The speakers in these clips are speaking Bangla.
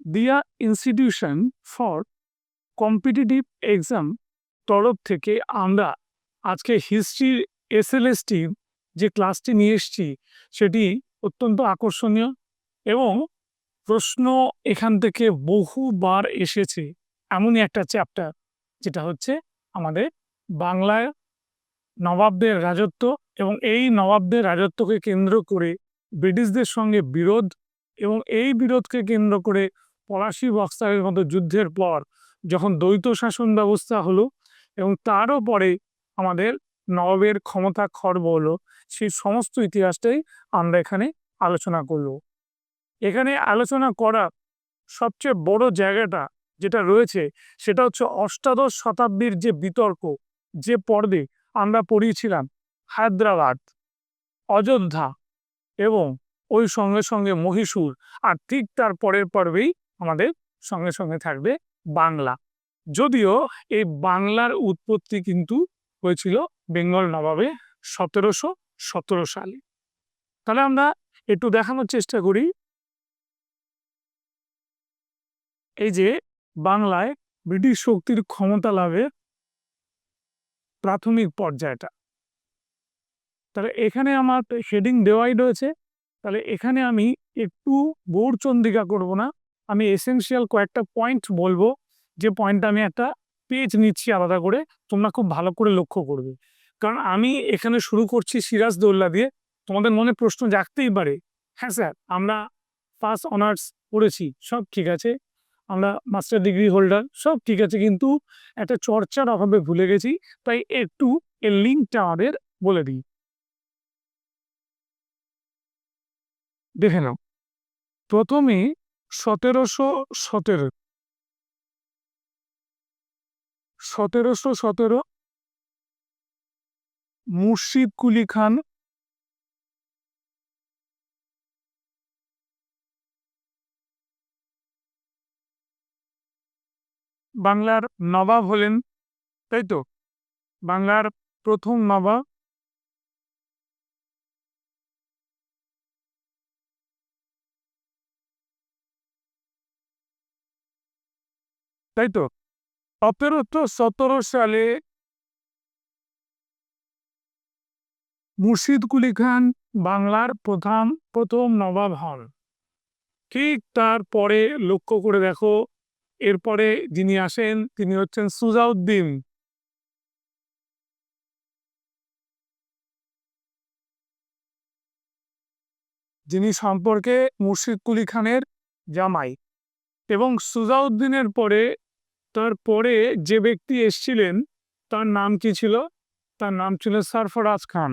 দিয়া ইনস্টিটিউশন ফর কম্পিটিটিভ এক্সাম তরফ থেকে আমরা আজকে হিস্ট্রির এসএলএসটি যে ক্লাসটি নিয়ে এসেছি সেটি অত্যন্ত আকর্ষণীয় এবং প্রশ্ন এখান থেকে বহুবার এসেছে। এমনই একটা চ্যাপ্টার যেটা হচ্ছে আমাদের বাংলায় নবাবদের রাজত্ব এবং এই নবাবদের রাজত্বকে কেন্দ্র করে ব্রিটিশদের সঙ্গে বিরোধ এবং এই বিরোধকে কেন্দ্র করে পলাশী বক্সারের মতো যুদ্ধের পর যখন দ্বৈত শাসন ব্যবস্থা হলো এবং তারও পরে আমাদের নবাবের ক্ষমতা খর্ব হলো, সেই সমস্ত ইতিহাসটাই আমরা এখানে আলোচনা করব। এখানে আলোচনা করা সবচেয়ে বড় জায়গাটা যেটা রয়েছে সেটা হচ্ছে অষ্টাদশ শতাব্দীর যে বিতর্ক, যে পর্বে আমরা পড়িয়েছিলাম হায়দ্রাবাদ, অযোধ্যা এবং ওই সঙ্গে সঙ্গে মহীশূর, আর ঠিক তার পরের পর্বেই আমাদের সঙ্গে সঙ্গে থাকবে বাংলা। যদিও এই বাংলার উৎপত্তি কিন্তু হয়েছিল বেঙ্গল নবাবে 1717 সালে। তাহলে আমরা একটু দেখানোর চেষ্টা করি এই যে বাংলায় ব্রিটিশ শক্তির ক্ষমতা লাভের প্রাথমিক পর্যায়টা। তাহলে এখানে আমার হেডিং দেওয়াই রয়েছে। তাহলে এখানে আমি একটু গৌড়চন্দ্রিকা করব না, আমি এসেনশিয়াল কয়েকটা পয়েন্ট বলবো, যে পয়েন্টটা আমি একটা পেজ নিচ্ছি আলাদা করে, তোমরা খুব ভালো করে লক্ষ্য করবে। কারণ আমি এখানে শুরু করছি সিরাজদৌল্লা দিয়ে। তোমাদের মনে প্রশ্ন জাগতেই পারে, হ্যাঁ স্যার আমরা ফার্স্ট অনার্স পড়েছি, সব ঠিক আছে, আমরা মাস্টার ডিগ্রি হোল্ডার, সব ঠিক আছে, কিন্তু একটা চর্চার অভাবে ভুলে গেছি, তাই একটু এর লিঙ্কটা আমাদের বলে দিই। দেখে নাও, প্রথমে 1717 1717 মুর্শিদ কুলি খান বাংলার নবাব হলেন, তাই তো? বাংলার প্রথম নবাব। তাই তো 1717 সালে মুর্শিদ কুলি খান বাংলার প্রথম নবাব হন। ঠিক তারপরে লক্ষ্য করে দেখো, এরপরে যিনি আসেন তিনি হচ্ছেন সুজাউদ্দিন। যিনি সম্পর্কে মুর্শিদ কুলি খানের জামাই। এবং সুজাউদ্দিনের পরে তারপরে যে ব্যক্তি এসছিলেন তার নাম কি ছিল? তার নাম ছিল সরফরাজ খান।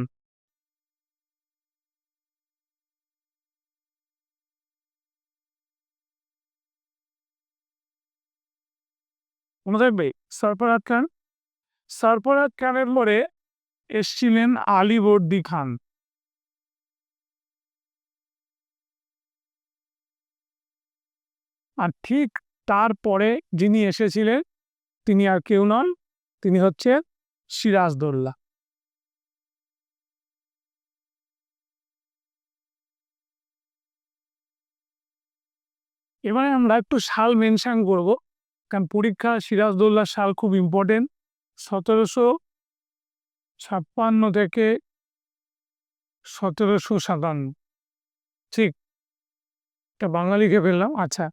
মনে থাকবে সরফরাজ খান। সরফরাজ খানের পরে এসছিলেন আলীবর্দী খান। আর ঠিক তারপরে যিনি এসেছিলেন তিনি আর কেউ নন, তিনি হচ্ছে সিরাজদৌল্লা। এবারে আমরা একটু সাল মেনশন করব, কারণ পরীক্ষা সিরাজদৌল্লার সাল খুব ইম্পর্টেন্ট। 1756 থেকে 1757, ঠিক? এটা বাংলা লিখে ফেললাম। আচ্ছা,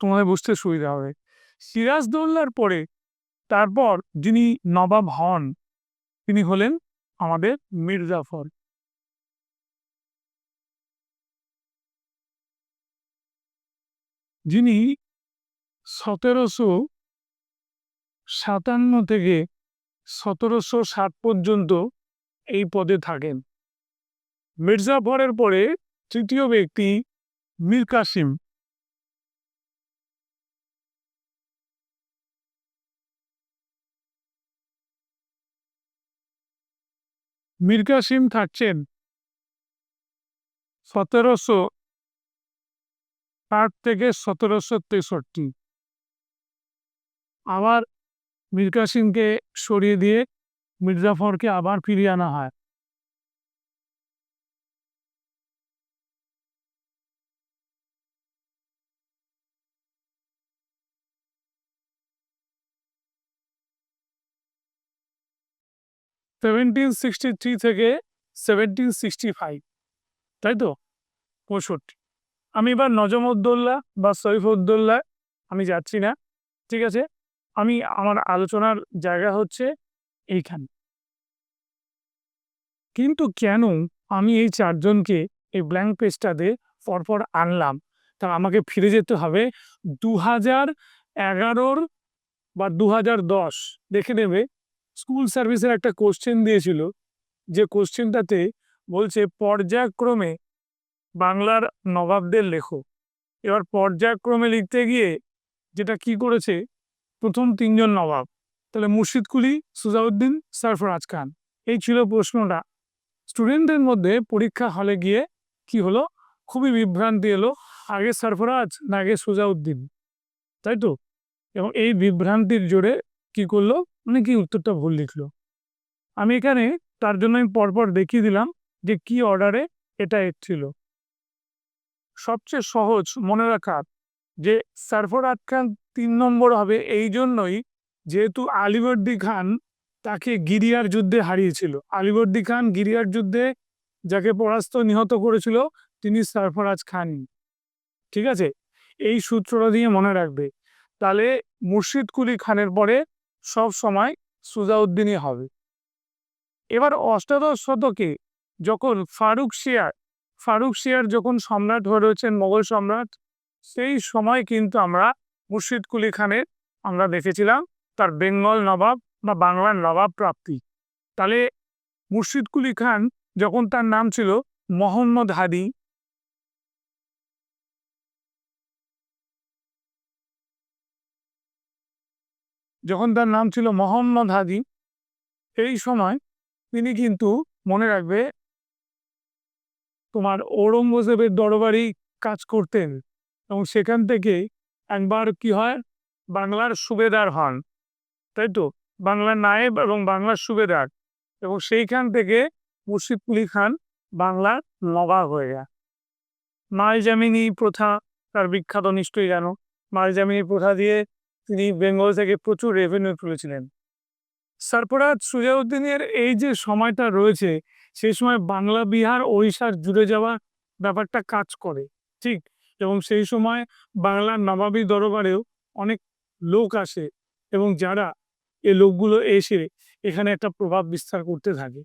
তোমাদের বুঝতে সুবিধা হবে। সিরাজদৌল্লার পরে তারপর যিনি নবাব হন তিনি হলেন আমাদের মির্জাফর। যিনি 1757 থেকে 1760 পর্যন্ত এই পদে থাকেন। মির্জাফরের পরে তৃতীয় ব্যক্তি মীর কাসিম। মীর কাসিম থাকছেন 1760 থেকে 1763। আবার মীর কাসিমকে সরিয়ে দিয়ে মির্জাফরকে আবার ফিরিয়ে আনা হয়। 1763 থেকে 1765, তাই তো, 65। আমি এবার নজমউদ্দৌলা বা সৈফউদ্দৌলা আমি যাচ্ছি না, ঠিক আছে। আমি আমার আলোচনার জায়গা হচ্ছে এইখানে। কিন্তু কেন আমি এই চারজনকে এই ব্ল্যাঙ্ক পেজটাতে পরপর আনলাম, তা আমাকে ফিরে যেতে হবে 2011 বা 2010। দেখে নেবে, স্কুল সার্ভিসের একটা কোশ্চেন দিয়েছিল, যে কোশ্চেনটাতে বলছে পর্যায়ক্রমে বাংলার নবাবদের লেখো। এবার পর্যায়ক্রমে লিখতে গিয়ে যেটা কি করেছে, প্রথম তিনজন নবাব, তাহলে মুর্শিদ কুলি, সুজাউদ্দিন, সরফরাজ খান, এই ছিল প্রশ্নটা। স্টুডেন্টদের মধ্যে পরীক্ষা হলে গিয়ে কি হলো, খুবই বিভ্রান্তি এলো, আগে সরফরাজ না আগে সুজাউদ্দিন, তাই তো। এবং এই বিভ্রান্তির জোরে কি করলো, মানে কি উত্তরটা ভুল লিখলো। আমি এখানে তার জন্য আমি পরপর দেখিয়ে দিলাম যে কি অর্ডারে এটা এসেছিল। সবচেয়ে সহজ মনে রাখার যে সরফরাজ খান 3 নম্বর হবে এই জন্যই, যেহেতু আলীবর্দী খান তাকে গিরিয়ার যুদ্ধে হারিয়েছিল। আলীবর্দী খান গিরিয়ার যুদ্ধে যাকে পরাস্ত নিহত করেছিল তিনি সরফরাজ খান, ঠিক আছে। এই সূত্রটা দিয়ে মনে রাখবে, তাহলে মুর্শিদ কুলি খানের পরে সব সময় সুজাউদ্দিনই হবে। এবার অষ্টাদশ শতকে যখন ফারুক শিয়ার যখন সম্রাট হয়ে রয়েছেন, মোগল সম্রাট, সেই সময় কিন্তু আমরা মুর্শিদ কুলি খানের আমরা দেখেছিলাম তার বেঙ্গল নবাব বা বাংলার নবাব প্রাপ্তি। তাহলে মুর্শিদ কুলি খান যখন তার নাম ছিল মোহাম্মদ হাদি, এই সময় তিনি কিন্তু মনে রাখবে তোমার ঔরঙ্গজেবের দরবারি কাজ করতেন, এবং সেখান থেকে একবার কি হয়, বাংলার সুবেদার হন, তাই তো, বাংলার নায়েব এবং বাংলার সুবেদার, এবং সেইখান থেকে মুর্শিদ কুলি খান বাংলার নবাব হয়ে যায়। মালজামিনী প্রথা তার বিখ্যাত, নিশ্চয়ই জানো, মালজামিনী প্রথা দিয়ে তিনি বেঙ্গল থেকে প্রচুর রেভিনিউ তুলেছিলেন। সরফরাজ সুজাউদ্দিনের এই যে সময়টা রয়েছে, সেই সময় বাংলা বিহার ওড়িশার জুড়ে যাওয়া ব্যাপারটা কাজ করে, ঠিক। এবং সেই সময় বাংলার নবাবী দরবারেও অনেক লোক আসে, এবং যারা এই লোকগুলো এসে এখানে একটা প্রভাব বিস্তার করতে থাকে,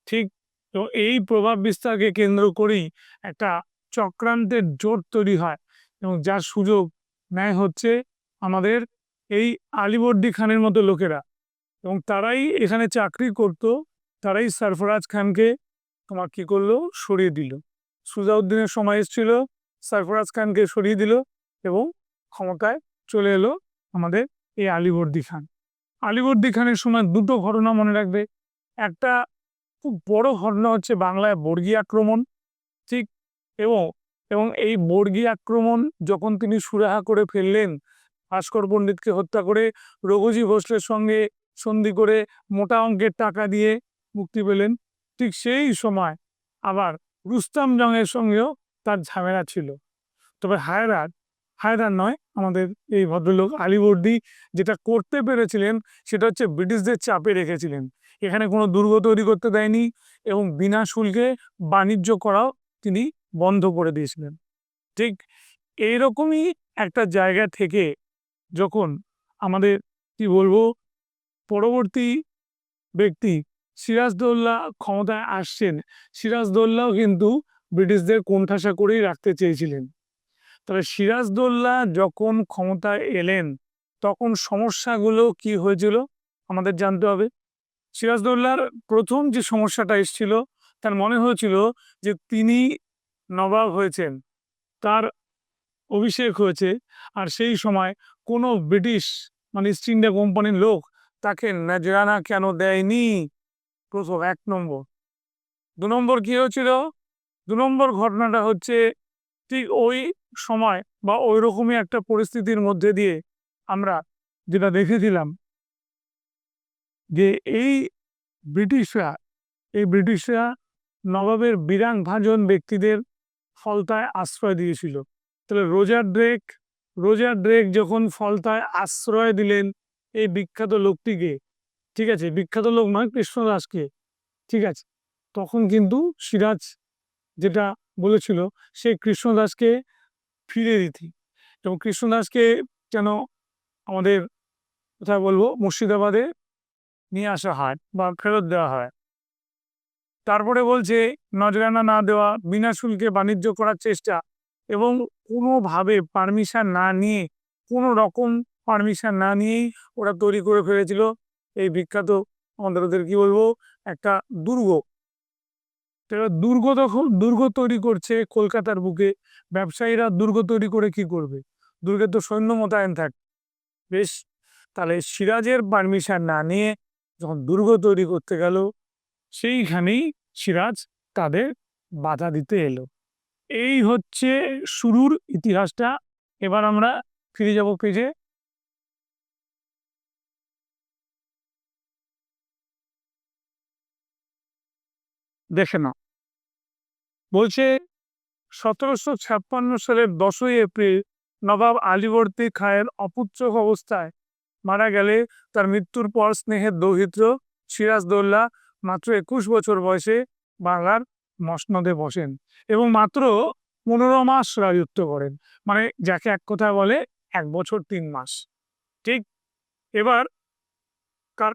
ঠিক। এবং এই প্রভাব বিস্তারকে কেন্দ্র করেই একটা চক্রান্তের জোট তৈরি হয়, এবং যার সুযোগ নেয় হচ্ছে আমাদের এই আলীবর্দী খানের মতো লোকেরা, এবং তারাই এখানে চাকরি করত। তারাই সরফরাজ খানকে তোমার কি করলো, সরিয়ে দিল। সুজাউদ্দিনের সময় এসেছিল, সরফরাজ খানকে সরিয়ে দিল, এবং ক্ষমতায় চলে এলো আমাদের এই আলীবর্দী খান। আলীবর্দী খানের সময় দুটো ঘটনা মনে রাখবে। একটা খুব বড় ঘটনা হচ্ছে বাংলায় বর্গী আক্রমণ, ঠিক। এবং এবং এই বর্গী আক্রমণ যখন তিনি সুরাহা করে ফেললেন, ভাস্কর পণ্ডিতকে হত্যা করে রঘুজী ভোসলের সঙ্গে সন্ধি করে মোটা অঙ্কের টাকা দিয়ে মুক্তি পেলেন, ঠিক সেই সময় আবার রুস্তম জংয়ের সঙ্গেও তার ঝামেলা ছিল। তবে হায়দার নয়, আমাদের এই ভদ্রলোক আলীবর্দী যেটা করতে পেরেছিলেন সেটা হচ্ছে ব্রিটিশদের চাপে রেখেছিলেন, এখানে কোনো দুর্গ তৈরি করতে দেয়নি, এবং বিনা শুল্কে বাণিজ্য করাও তিনি বন্ধ করে দিয়েছিলেন, ঠিক। এইরকমই একটা জায়গা থেকে যখন আমাদের কি বলবো পরবর্তী ব্যক্তি সিরাজদৌল্লা ক্ষমতায় আসছেন, সিরাজদৌল্লাও কিন্তু ব্রিটিশদের কোণঠাসা করেই রাখতে চেয়েছিলেন। তবে সিরাজদৌল্লা যখন ক্ষমতায় এলেন, তখন সমস্যাগুলো কি হয়েছিল আমাদের জানতে হবে। সিরাজদৌল্লার প্রথম যে সমস্যাটা এসেছিল, তার মনে হয়েছিল যে তিনি নবাব হয়েছেন, তার অভিষেক হয়েছে, আর সেই সময় কোনো ব্রিটিশ মানে ইস্ট ইন্ডিয়া কোম্পানির লোক তাকে নজরানা কেন দেয়নি, প্রথম 1 নম্বর। 2 নম্বর কি হয়েছিল, 2 নম্বর ঘটনাটা হচ্ছে ঠিক ওই সময় বা ওই রকমই একটা পরিস্থিতির মধ্যে দিয়ে আমরা যেটা দেখেছিলাম, যে এই ব্রিটিশরা নবাবের বিরাং ভাজন ব্যক্তিদের ফলতায় আশ্রয় দিয়েছিল। তাহলে রোজার ড্রেক যখন ফলতায় আশ্রয় দিলেন এই বিখ্যাত লোকটিকে, ঠিক আছে, বিখ্যাত লোক নয়, কৃষ্ণদাসকে, ঠিক আছে, তখন কিন্তু সিরাজ যেটা বলেছিল সে কৃষ্ণদাসকে ফিরে দিতে, এবং কৃষ্ণদাসকে যেন আমাদের কোথায় বলবো মুর্শিদাবাদে নিয়ে আসা হয় বা ফেরত দেওয়া হয়। তারপরে বলছে নজরানা না দেওয়া, বিনা শুল্কে বাণিজ্য করার চেষ্টা, এবং কোনোভাবে পারমিশন না নিয়ে, কোনো রকম পারমিশন না নিয়েই ওরা তৈরি করে ফেলেছিল এই বিখ্যাত, আমাদের ওদের কি বলবো, একটা দুর্গ। এবার দুর্গ তৈরি করছে কলকাতার বুকে, ব্যবসায়ীরা দুর্গ তৈরি করে কি করবে, দুর্গে তো সৈন্য মোতায়েন থাকে। বেশ, তাহলে সিরাজের পারমিশন না নিয়ে যখন দুর্গ তৈরি করতে গেল, সেইখানেই সিরাজ তাদের বাধা দিতে এলো। এই হচ্ছে শুরুর ইতিহাসটা। এবার আমরা ফিরে যাব পেজে। দেখে নাও, বলছে 1756 সালের 10ই এপ্রিল নবাব আলীবর্দী খাঁয়ের অপুত্রক অবস্থায় মারা গেলে তার মৃত্যুর পর স্নেহের দৌহিত্র সিরাজদৌল্লা মাত্র 21 বছর বয়সে বাংলার মসনদে বসেন এবং মাত্র 15 মাস রাজত্ব করেন, মানে যাকে এক কথায় বলে 1 বছর 3 মাস। ঠিক, এবার কার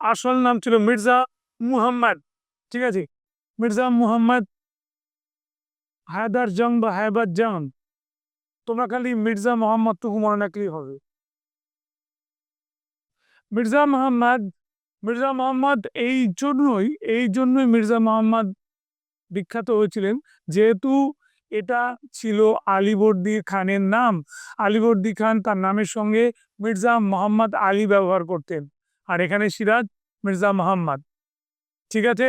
আসল নাম ছিল মির্জা মুহাম্মদ। ঠিক আছে, মির্জা মুহাম্মদ হায়দার জং বা হায়বার জং। তোমরা খালি মির্জা মোহাম্মদ টুকু মনে রাখলেই হবে। মির্জা মোহাম্মদ, মির্জা মোহাম্মদ এই জন্যই মির্জা মোহাম্মদ বিখ্যাত হয়েছিলেন, যেহেতু এটা ছিল আলীবর্দী খানের নাম। আলীবর্দী খান তার নামের সঙ্গে মির্জা মোহাম্মদ আলী ব্যবহার করতেন, আর এখানে সিরাজ মির্জা মোহাম্মদ। ঠিক আছে,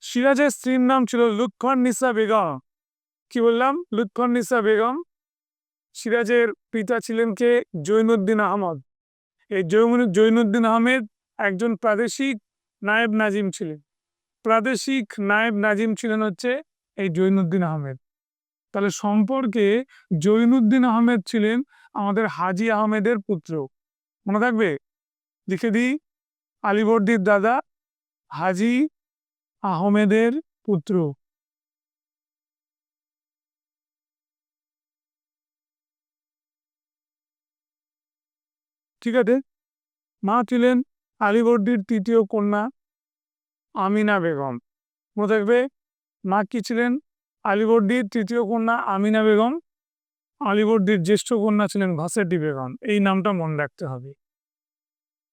সিরাজের স্ত্রীর নাম ছিল লুৎফুন্নেসা বেগম। কি বললাম? লুৎফুন্নেসা বেগম। সিরাজের পিতা ছিলেন কে? জৈনুদ্দিন আহমদ। এই জৈনুদ্দিন আহমেদ একজন প্রাদেশিক নায়েব নাজিম ছিলেন। প্রাদেশিক নায়েব নাজিম ছিলেন হচ্ছে এই জৈনুদ্দিন আহমেদ। তাহলে সম্পর্কে জৈনুদ্দিন আহমেদ ছিলেন আমাদের হাজী আহমেদের পুত্র। মনে থাকবে, লিখে দিই, আলীবর্দীর দাদা হাজী আহমেদের পুত্র। ঠিক আছে, মা ছিলেন আলীবর্দীর তৃতীয় কন্যা আমিনা বেগম। মনে থাকবে, মা কি ছিলেন? আলীবর্দীর তৃতীয় কন্যা আমিনা বেগম। আলীবর্দীর জ্যেষ্ঠ কন্যা ছিলেন ঘসেটি বেগম। এই নামটা মনে রাখতে হবে।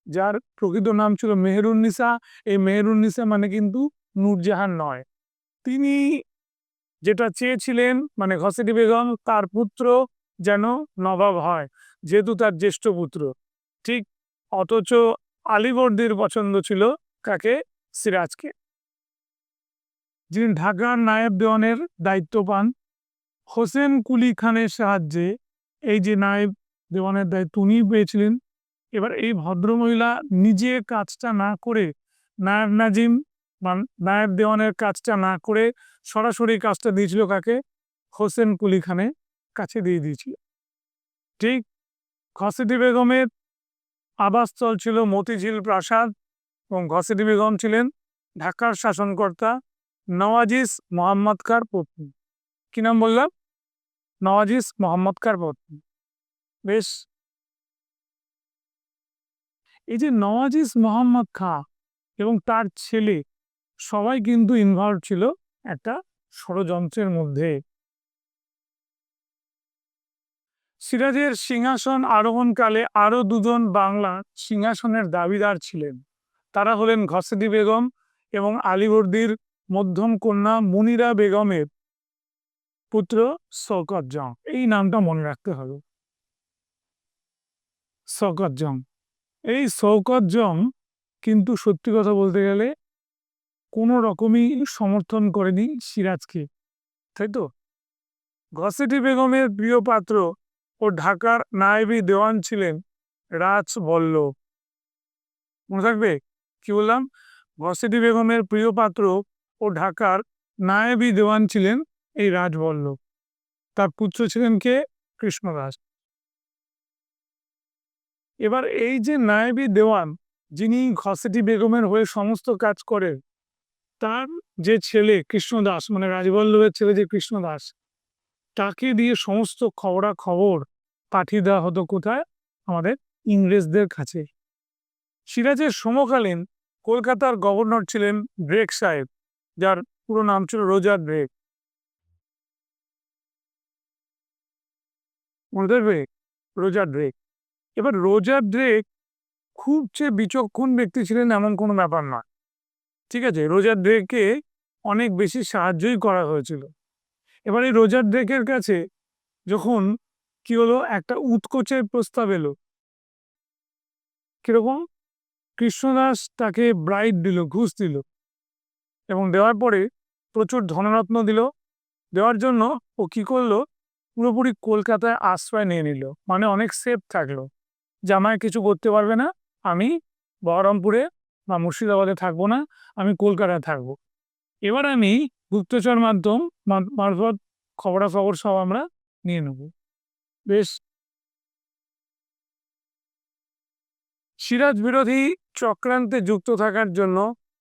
যার প্রকৃত নাম ছিল মেহেরুন্নিসা। এই মেহেরুন্নিসা মানে কিন্তু নূরজাহান নয়। তিনি যেটা চেয়েছিলেন, মানে ঘসেটি বেগম তার পুত্র যেন নবাব হয়, যেহেতু তার জ্যেষ্ঠ পুত্র। ঠিক, অথচ আলীবর্দীর পছন্দ ছিল কাকে? সিরাজকে, যিনি ঢাকার নায়েব দেওয়ানের দায়িত্ব পান হোসেন কুলি খানের সাহায্যে। এই যে নায়েব দেওয়ানের দায়িত্ব উনি পেয়েছিলেন। এবার এই ভদ্রমহিলা নিজে কাজটা না করে, নায়েব নাজিম বা নায়েব দেওয়ানের কাজটা না করে সরাসরি কাজটা দিয়েছিল কাকে? হোসেন কুলি খানের কাছে দিয়ে দিয়েছিল। ঠিক, ঘসেটি বেগমের আবাসস্থল ছিল মতিঝিল প্রাসাদ, এবং ঘসেটি বেগম ছিলেন ঢাকার শাসনকর্তা নওয়াজিস মোহাম্মদ খাঁর পত্নী। কি নাম বললাম? নওয়াজিস মোহাম্মদ খাঁর পত্নী। বেশ, এই যে নওয়াজিস মোহাম্মদ খাঁ এবং তার ছেলে সবাই কিন্তু ইনভলভ ছিল একটা ষড়যন্ত্রের মধ্যে। সিরাজের সিংহাসন আরোহণকালে আরো দুজন বাংলা সিংহাসনের দাবিদার ছিলেন। তারা হলেন ঘসেটি বেগম এবং আলীবর্দীর মধ্যম কন্যা মুনিরা বেগমের পুত্র শওকত জং। এই নামটা মনে রাখতে হবে, শওকত জং। এই শওকত জং কিন্তু সত্যি কথা বলতে গেলে কোনো রকমই সমর্থন করেনি সিরাজকে, তাই তো? ঘসেটি বেগমের প্রিয় পাত্র ও ঢাকার নায়েবি দেওয়ান ছিলেন রাজবল্লভ। মনে থাকবে, কি বললাম? ঘসেটি বেগমের প্রিয় পাত্র ও ঢাকার নায়েবি দেওয়ান ছিলেন এই রাজবল্লভ। তার পুত্র ছিলেন কে? কৃষ্ণদাস। এবার এই যে নায়েবি দেওয়ান, যিনি ঘসেটি বেগমের হয়ে সমস্ত কাজ করেন, তার যে ছেলে কৃষ্ণদাস, মানে রাজবল্লভের ছেলে যে কৃষ্ণদাস, তাকে দিয়ে সমস্ত খবরাখবর পাঠিয়ে দেওয়া হতো কোথায়? আমাদের ইংরেজদের কাছে। সিরাজের সমকালীন কলকাতার গভর্নর ছিলেন ড্রেক সাহেব, যার পুরো নাম ছিল রোজার ড্রেক। মনে থাকবে? রোজার ড্রেক। এবার রোজার ড্রেক খুব যে বিচক্ষণ ব্যক্তি ছিলেন এমন কোনো ব্যাপার নয়। ঠিক আছে? রোজার ড্রেককে অনেক বেশি সাহায্যই করা হয়েছিল। এবার এই রোজার ড্রেকের কাছে যখন কি হলো, একটা উৎকোচের প্রস্তাব এলো। কিরকম? কৃষ্ণদাস তাকে ব্রাইড দিল, ঘুষ দিল, এবং দেওয়ার পরে প্রচুর ধনরত্ন দিল। দেওয়ার জন্য ও কি করলো, পুরোপুরি কলকাতায় আশ্রয় নিয়ে নিল, মানে অনেক সেফ থাকলো, যে আমায় কিছু করতে পারবে না, আমি বহরমপুরে বা মুর্শিদাবাদে থাকবো না, আমি কলকাতায় থাকবো। এবার আমি গুপ্তচর মারফত খবরাখবর সব আমরা নিয়ে নেব। বেশ। সিরাজ বিরোধী চক্রান্তে যুক্ত থাকার জন্য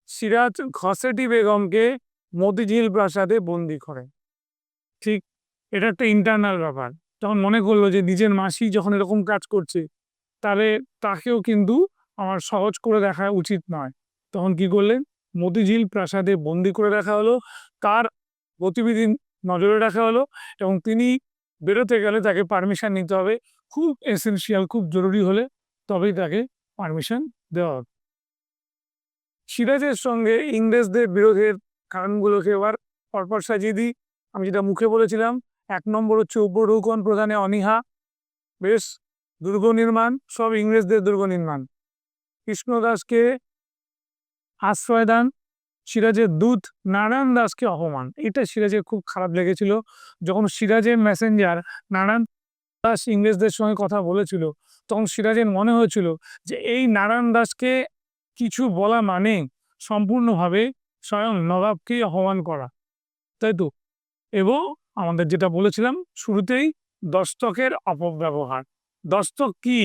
সিরাজ ঘসেটি বেগমকে মতিঝিল প্রাসাদে বন্দি করেন। ঠিক, এটা একটা ইন্টারনাল ব্যাপার। তখন মনে করলো যে নিজের মাসি যখন এরকম কাজ করছে, তাহলে তাকেও কিন্তু আমার সহজ করে দেখা উচিত নয়। তখন কি করলেন? মতিঝিল প্রাসাদে বন্দি করে রাখা হলো, তার গতিবিধি নজরে রাখা হলো, এবং তিনি বেরোতে গেলে তাকে পারমিশন নিতে হবে। খুব এসেনশিয়াল, খুব জরুরি হলে তবেই তাকে পারমিশন দেওয়া হবে। সিরাজের সঙ্গে ইংরেজদের বিরোধের কারণগুলোকে এবার পরপর সাজিয়ে দিই। আমি যেটা মুখে বলেছিলাম, 1 নম্বর হচ্ছে উপঢৌকন প্রদানে অনীহা। বেশ। দুর্গ নির্মাণ, সব ইংরেজদের দুর্গ নির্মাণ। কৃষ্ণদাসকে আশ্রয় দান, সিরাজের দূত নারায়ণ দাসকে অপমান। এটা সিরাজের খুব খারাপ লেগেছিল। যখন সিরাজের মেসেঞ্জার নারায়ণ দাস ইংরেজদের সঙ্গে কথা বলেছিল, তখন সিরাজের মনে হয়েছিল যে এই নারায়ণ দাসকে কিছু বলা মানে সম্পূর্ণভাবে স্বয়ং নবাবকেই অপমান করা, তাই তো? এবং আমাদের যেটা বলেছিলাম শুরুতেই, দস্তকের অপব্যবহার। দস্তক কি?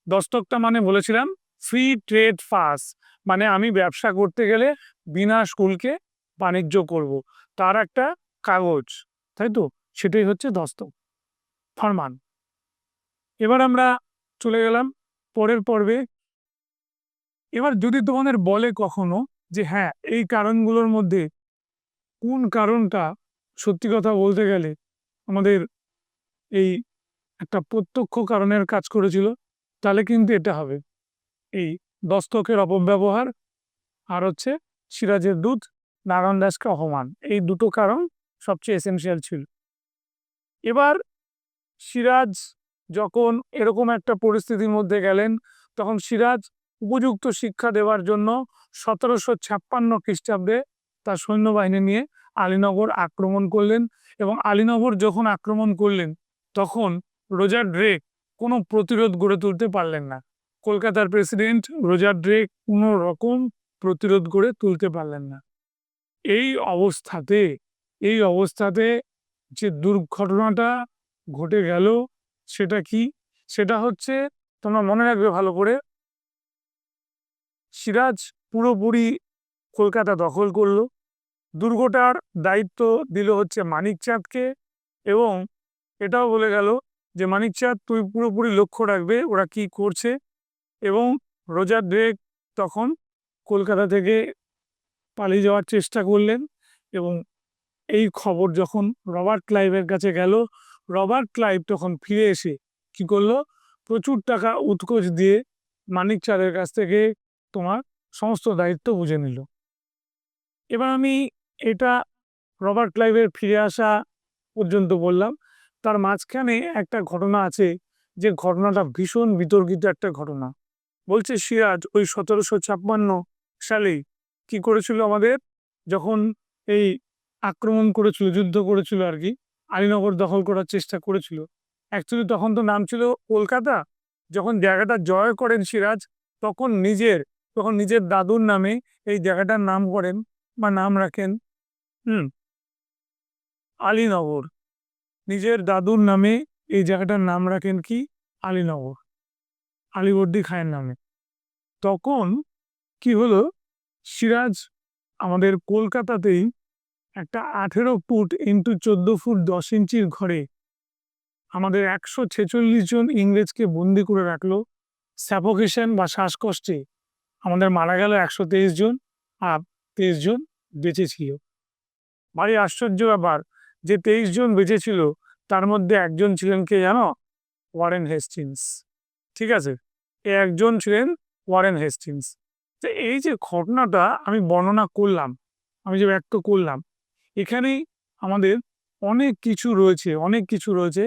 দস্তকটা মানে বলেছিলাম ফ্রি ট্রেড পাস, মানে আমি ব্যবসা করতে গেলে বিনা শুল্কে বাণিজ্য করব, তার একটা কাগজ, তাই তো? সেটাই হচ্ছে দস্তক, ফরমান। এবার আমরা চলে গেলাম পরের পর্বে। এবার যদি তোমাদের বলে কখনো যে হ্যাঁ, এই কারণগুলোর মধ্যে কোন কারণটা সত্যি কথা বলতে গেলে আমাদের এই একটা প্রত্যক্ষ কারণের কাজ করেছিল, তাহলে কিন্তু এটা হবে এই দস্তকের অপব্যবহার, আর হচ্ছে সিরাজের দূত নারায়ণ দাসকে অপমান। এই দুটো কারণ সবচেয়ে এসেনশিয়াল ছিল। এবার সিরাজ যখন এরকম একটা পরিস্থিতির মধ্যে গেলেন, তখন সিরাজ উপযুক্ত শিক্ষা দেওয়ার জন্য 1756 খ্রিস্টাব্দে তার সৈন্যবাহিনী নিয়ে আলীনগর আক্রমণ করলেন। এবং আলীনগর যখন আক্রমণ করলেন, তখন রোজার ড্রেক কোনো প্রতিরোধ গড়ে তুলতে পারলেন না। কলকাতার প্রেসিডেন্ট রোজার ড্রেক কোনো রকম প্রতিরোধ গড়ে তুলতে পারলেন না। এই অবস্থাতে এই অবস্থাতে যে দুর্ঘটনাটা ঘটে গেল, সেটা কি? সেটা হচ্ছে, তোমরা মনে রাখবে ভালো করে, সিরাজ পুরোপুরি কলকাতা দখল করলো। দুর্গটার দায়িত্ব দিল হচ্ছে মানিকচাঁদকে, এবং এটাও বলে গেল যে মানিকচাঁদ, তুই পুরোপুরি লক্ষ্য রাখবে ওরা কি করছে। এবং রোজার ড্রেক তখন কলকাতা থেকে পালিয়ে যাওয়ার চেষ্টা করলেন। এবং এই খবর যখন রবার্ট ক্লাইভের কাছে গেল, রবার্ট ক্লাইভ তখন ফিরে এসে কি করলো, প্রচুর টাকা উৎকোচ দিয়ে মানিক চাঁদের কাছ থেকে তোমার সমস্ত দায়িত্ব বুঝে নিল। এবার আমি এটা রবার্ট ক্লাইভের ফিরে আসা পর্যন্ত বললাম। তার মাঝখানে একটা ঘটনা আছে, যে ঘটনাটা ভীষণ বিতর্কিত একটা ঘটনা। বলছে সিরাজ ওই 1756 সালে কি করেছিল, আমাদের যখন এই আক্রমণ করেছিল, যুদ্ধ করেছিল আর কি, আলীনগর দখল করার চেষ্টা করেছিল। অ্যাকচুয়ালি তখন তো নাম ছিল কলকাতা। যখন জায়গাটা জয় করেন সিরাজ, তখন নিজের দাদুর নামে এই জায়গাটার নাম করেন বা নাম রাখেন আলীনগর। নিজের দাদুর নামে এই জায়গাটার নাম রাখেন কি? আলীনগর। আলীবর্দী খাঁয়ের নামে। তখন কি হলো, সিরাজ আমাদের কলকাতাতেই একটা 18 ফুট ইন্টু 14 ফুট 10 ইঞ্চির ঘরে আমাদের 146 জন ইংরেজকে বন্দি করে রাখলো। স্যাফোকেশন বা শ্বাসকষ্টে আমাদের মারা গেল 123 জন, আর 23 জন বেঁচে ছিল। ভারী আশ্চর্য ব্যাপার যে 23 জন বেঁচে ছিল, তার মধ্যে একজন ছিলেন কে জানো? Warren Hastings. ঠিক আছে, একজন ছিলেন ওয়ারেন হেস্টিংস। তো এই যে ঘটনাটা আমি বর্ণনা করলাম, আমি যে ব্যক্ত করলাম, এখানেই আমাদের অনেক কিছু রয়েছে, অনেক কিছু রয়েছে।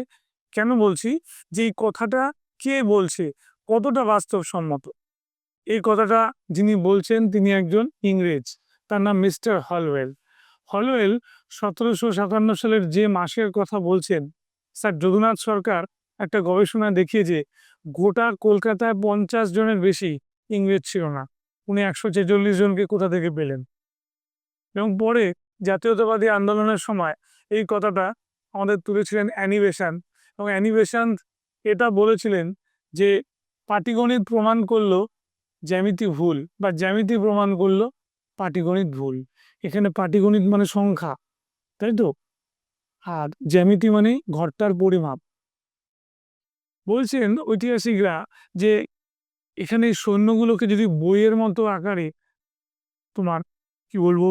কেন বলছি যে এই কথাটা কে বলছে, কতটা বাস্তবসম্মত? এই কথাটা যিনি বলছেন তিনি একজন ইংরেজ, তার নাম মিস্টার হলওয়েল। হলওয়েল 1757 সালের যে মাসের কথা বলছেন, স্যার যদুনাথ সরকার একটা গবেষণা দেখিয়েছে গোটা কলকাতায় 50 জনের বেশি ইংরেজ ছিল না। উনি 146 জনকে কোথা থেকে পেলেন? এবং পরে জাতীয়তাবাদী আন্দোলনের সময় এই কথাটা আমাদের তুলেছিলেন অ্যানি বেসান্ট, এবং অ্যানি বেসান্ট এটা বলেছিলেন যে পাটিগণিত প্রমাণ করলো জ্যামিতি ভুল, বা জ্যামিতি প্রমাণ করলো পাটিগণিত ভুল। এখানে পাটিগণিত মানে সংখ্যা, তাই তো, আর জ্যামিতি মানে ঘরটার পরিমাপ। বলছেন ঐতিহাসিকরা যে এখানে সৈন্যগুলোকে যদি বইয়ের মতো আকারে তোমার কি বলবো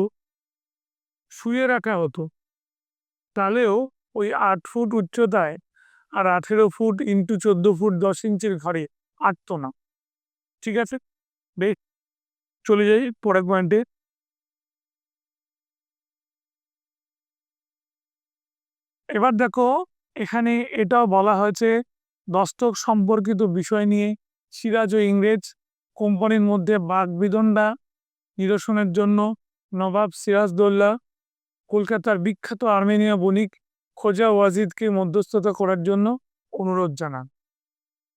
শুয়ে রাখা হতো, তাহলেও ওই 8 ফুট উচ্চতায় আর 18 ফুট ইন্টু 14 ফুট 10 ইঞ্চির ঘরে আটতো না। ঠিক আছে, বেশ, চলে যাই পরের পয়েন্টে। এবার দেখো, এখানে এটাও বলা হয়েছে দস্তক সম্পর্কিত বিষয় নিয়ে সিরাজ ও ইংরেজ কোম্পানির মধ্যে বাগবিতণ্ডা নিরসনের জন্য নবাব সিরাজদৌল্লা কলকাতার বিখ্যাত আর্মেনীয় বণিক খোজা ওয়াজিদকে মধ্যস্থতা করার জন্য অনুরোধ জানান।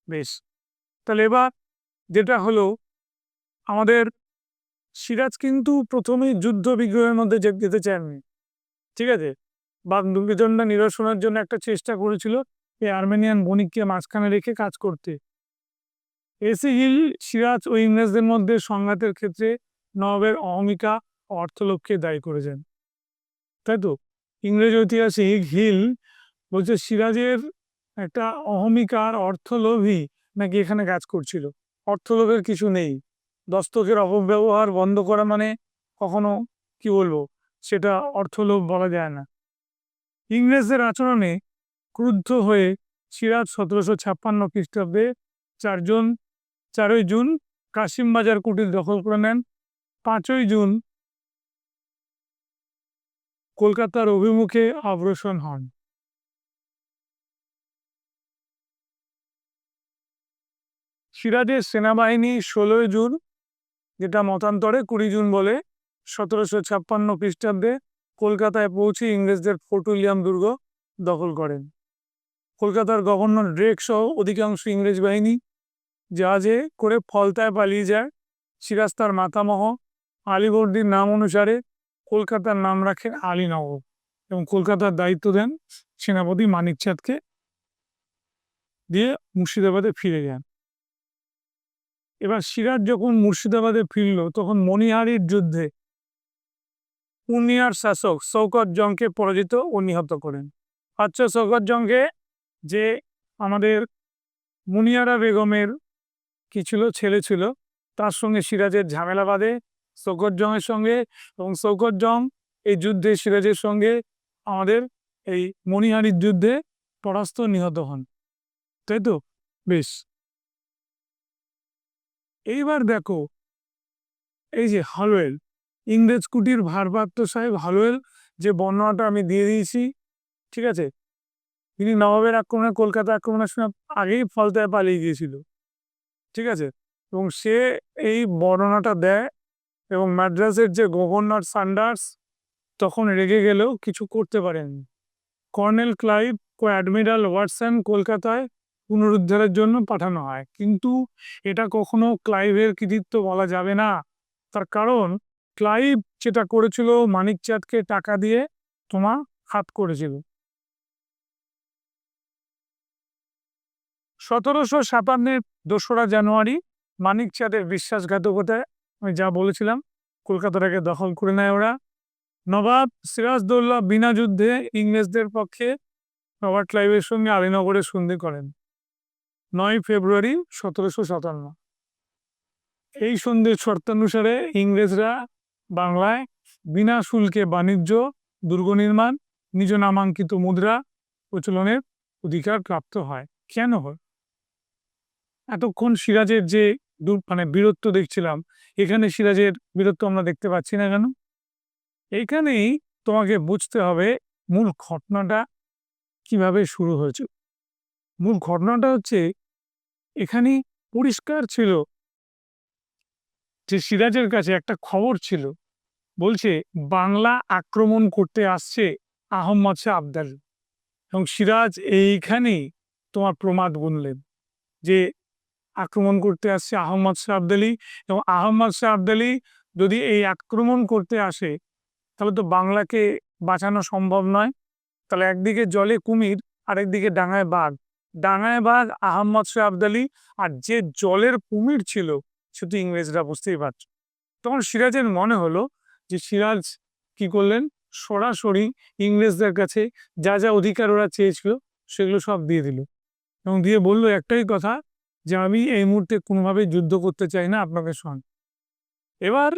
বেশ, তাহলে এবার যেটা হলো, আমাদের সিরাজ কিন্তু প্রথমেই যুদ্ধ বিগ্রহের মধ্যে যেতে চাননি। ঠিক আছে, বাগবিতণ্ডা নিরসনের জন্য একটা চেষ্টা করেছিল এই আর্মেনিয়ান বণিককে মাঝখানে রেখে কাজ করতে। এসি হিল সিরাজ ও ইংরেজদের মধ্যে সংঘাতের ক্ষেত্রে নবাবের অহমিকা অর্থলোভকে দায়ী করেছেন, তাই তো। ইংরেজ ঐতিহাসিক হিল বলছে সিরাজের একটা অহমিকার অর্থলোভী নাকি এখানে কাজ করছিল। অর্থলোভের কিছু নেই, দস্তকের অপব্যবহার বন্ধ করা মানে কখনো কি বলবো সেটা অর্থলোভ বলা যায় না। ইংরেজদের আচরণে ক্রুদ্ধ হয়ে সিরাজ 1756 খ্রিস্টাব্দে 4ই জুন কাশিমবাজার কুটির দখল করে নেন। 5ই জুন কলকাতার অভিমুখে অগ্রসর হন। সিরাজের সেনাবাহিনী 16ই জুন, যেটা মতান্তরে 20 জুন বলে, 1756 খ্রিস্টাব্দে কলকাতায় পৌঁছে ইংরেজদের ফোর্ট উইলিয়াম দুর্গ দখল করেন। কলকাতার গভর্নর ড্রেক সহ অধিকাংশ ইংরেজ বাহিনী জাহাজে করে ফলতায় পালিয়ে যায়। সিরাজ তার মাতামহ আলীবর্দীর নাম অনুসারে কলকাতার নাম রাখেন আলীনগর, এবং কলকাতার দায়িত্ব দেন সেনাপতি মানিকচাঁদকে, দিয়ে মুর্শিদাবাদে ফিরে যান। এবার সিরাজ যখন মুর্শিদাবাদে ফিরল, তখন মণিহারির যুদ্ধে পূর্ণিয়ার শাসক শওকত জংকে পরাজিত ও নিহত করেন। আচ্ছা, শওকত জংকে যে আমাদের মুনিয়ারা বেগমের কি ছিল, ছেলে ছিল, তার সঙ্গে সিরাজের ঝামেলা বাঁধে শওকত জংয়ের সঙ্গে, এবং শওকত জং এই যুদ্ধে সিরাজের সঙ্গে আমাদের এই মণিহারির যুদ্ধে পরাস্ত নিহত হন, তাই তো। বেশ, এইবার দেখো, এই যে হলওয়েল, ইংরেজ কুটির ভারপ্রাপ্ত সাহেব হলওয়েল, যে বর্ণনাটা আমি দিয়ে দিয়েছি, ঠিক আছে, তিনি নবাবের আক্রমণে, কলকাতা আক্রমণের সময় আগেই ফলতায় পালিয়ে গিয়েছিল। ঠিক আছে, এবং সে এই বর্ণনাটা দেয়, এবং ম্যাড্রাসের যে গভর্নর সান্ডার্স তখন রেগে গেলেও কিছু করতে পারেননি। কর্নেল ক্লাইভ ও অ্যাডমিরাল ওয়াটসন কলকাতায় পুনরুদ্ধারের জন্য পাঠানো হয়, কিন্তু এটা কখনো ক্লাইভের কৃতিত্ব বলা যাবে না। তার কারণ ক্লাইভ যেটা করেছিল, মানিকচাঁদকে টাকা দিয়ে তোমার হাত করেছিল। 1757 2রা জানুয়ারি মানিক চাঁদের বিশ্বাসঘাতকতায় আমি যা বলেছিলাম কলকাতাটাকে দখল করে নেয় ওরা। নবাব সিরাজদৌল্লা বিনা যুদ্ধে ইংরেজদের পক্ষে রবার্ট ক্লাইভের সঙ্গে আলীনগরে সন্ধি করেন 9 ফেব্রুয়ারি 1757। এই সন্ধির শর্তানুসারে ইংরেজরা বাংলায় বিনা শুল্কে বাণিজ্য, দুর্গ নির্মাণ, নিজ নামাঙ্কিত মুদ্রা প্রচলনের অধিকার প্রাপ্ত হয়। কেন হয়? এতক্ষণ সিরাজের যে বীরত্ব দেখছিলাম, এখানে সিরাজের বীরত্ব আমরা দেখতে পাচ্ছি না কেন? এইখানেই তোমাকে বুঝতে হবে মূল ঘটনাটা কিভাবে শুরু হয়েছে। মূল ঘটনাটা হচ্ছে এখানে পরিষ্কার ছিল যে সিরাজের কাছে একটা খবর ছিল, বলছে বাংলা আক্রমণ করতে আসছে আহম্মদ শাহ আবদালী, এবং সিরাজ এইখানেই তোমার প্রমাদ গুনলেন যে আক্রমণ করতে আসছে আহম্মদ শাহ আবদালী, এবং আহম্মদ শাহ আবদালী যদি এই আক্রমণ করতে আসে তাহলে তো বাংলাকে বাঁচানো সম্ভব নয়। তাহলে একদিকে জলে কুমির, আরেকদিকে ডাঙায় বাঘ। ডাঙায় বাঘ আহম্মদ শাহ আবদালী, আর যে জলের কুমির ছিল সে তো ইংরেজরা, বুঝতেই পারছো। তখন সিরাজের মনে হলো যে সিরাজ কি করলেন, সরাসরি ইংরেজদের কাছে যা যা অধিকার ওরা চেয়েছিল সেগুলো সব দিয়ে দিল, এবং দিয়ে বলল একটাই কথা, যে আমি এই মুহূর্তে কোনোভাবে যুদ্ধ করতে চাই না আপনাদের সঙ্গে। এবার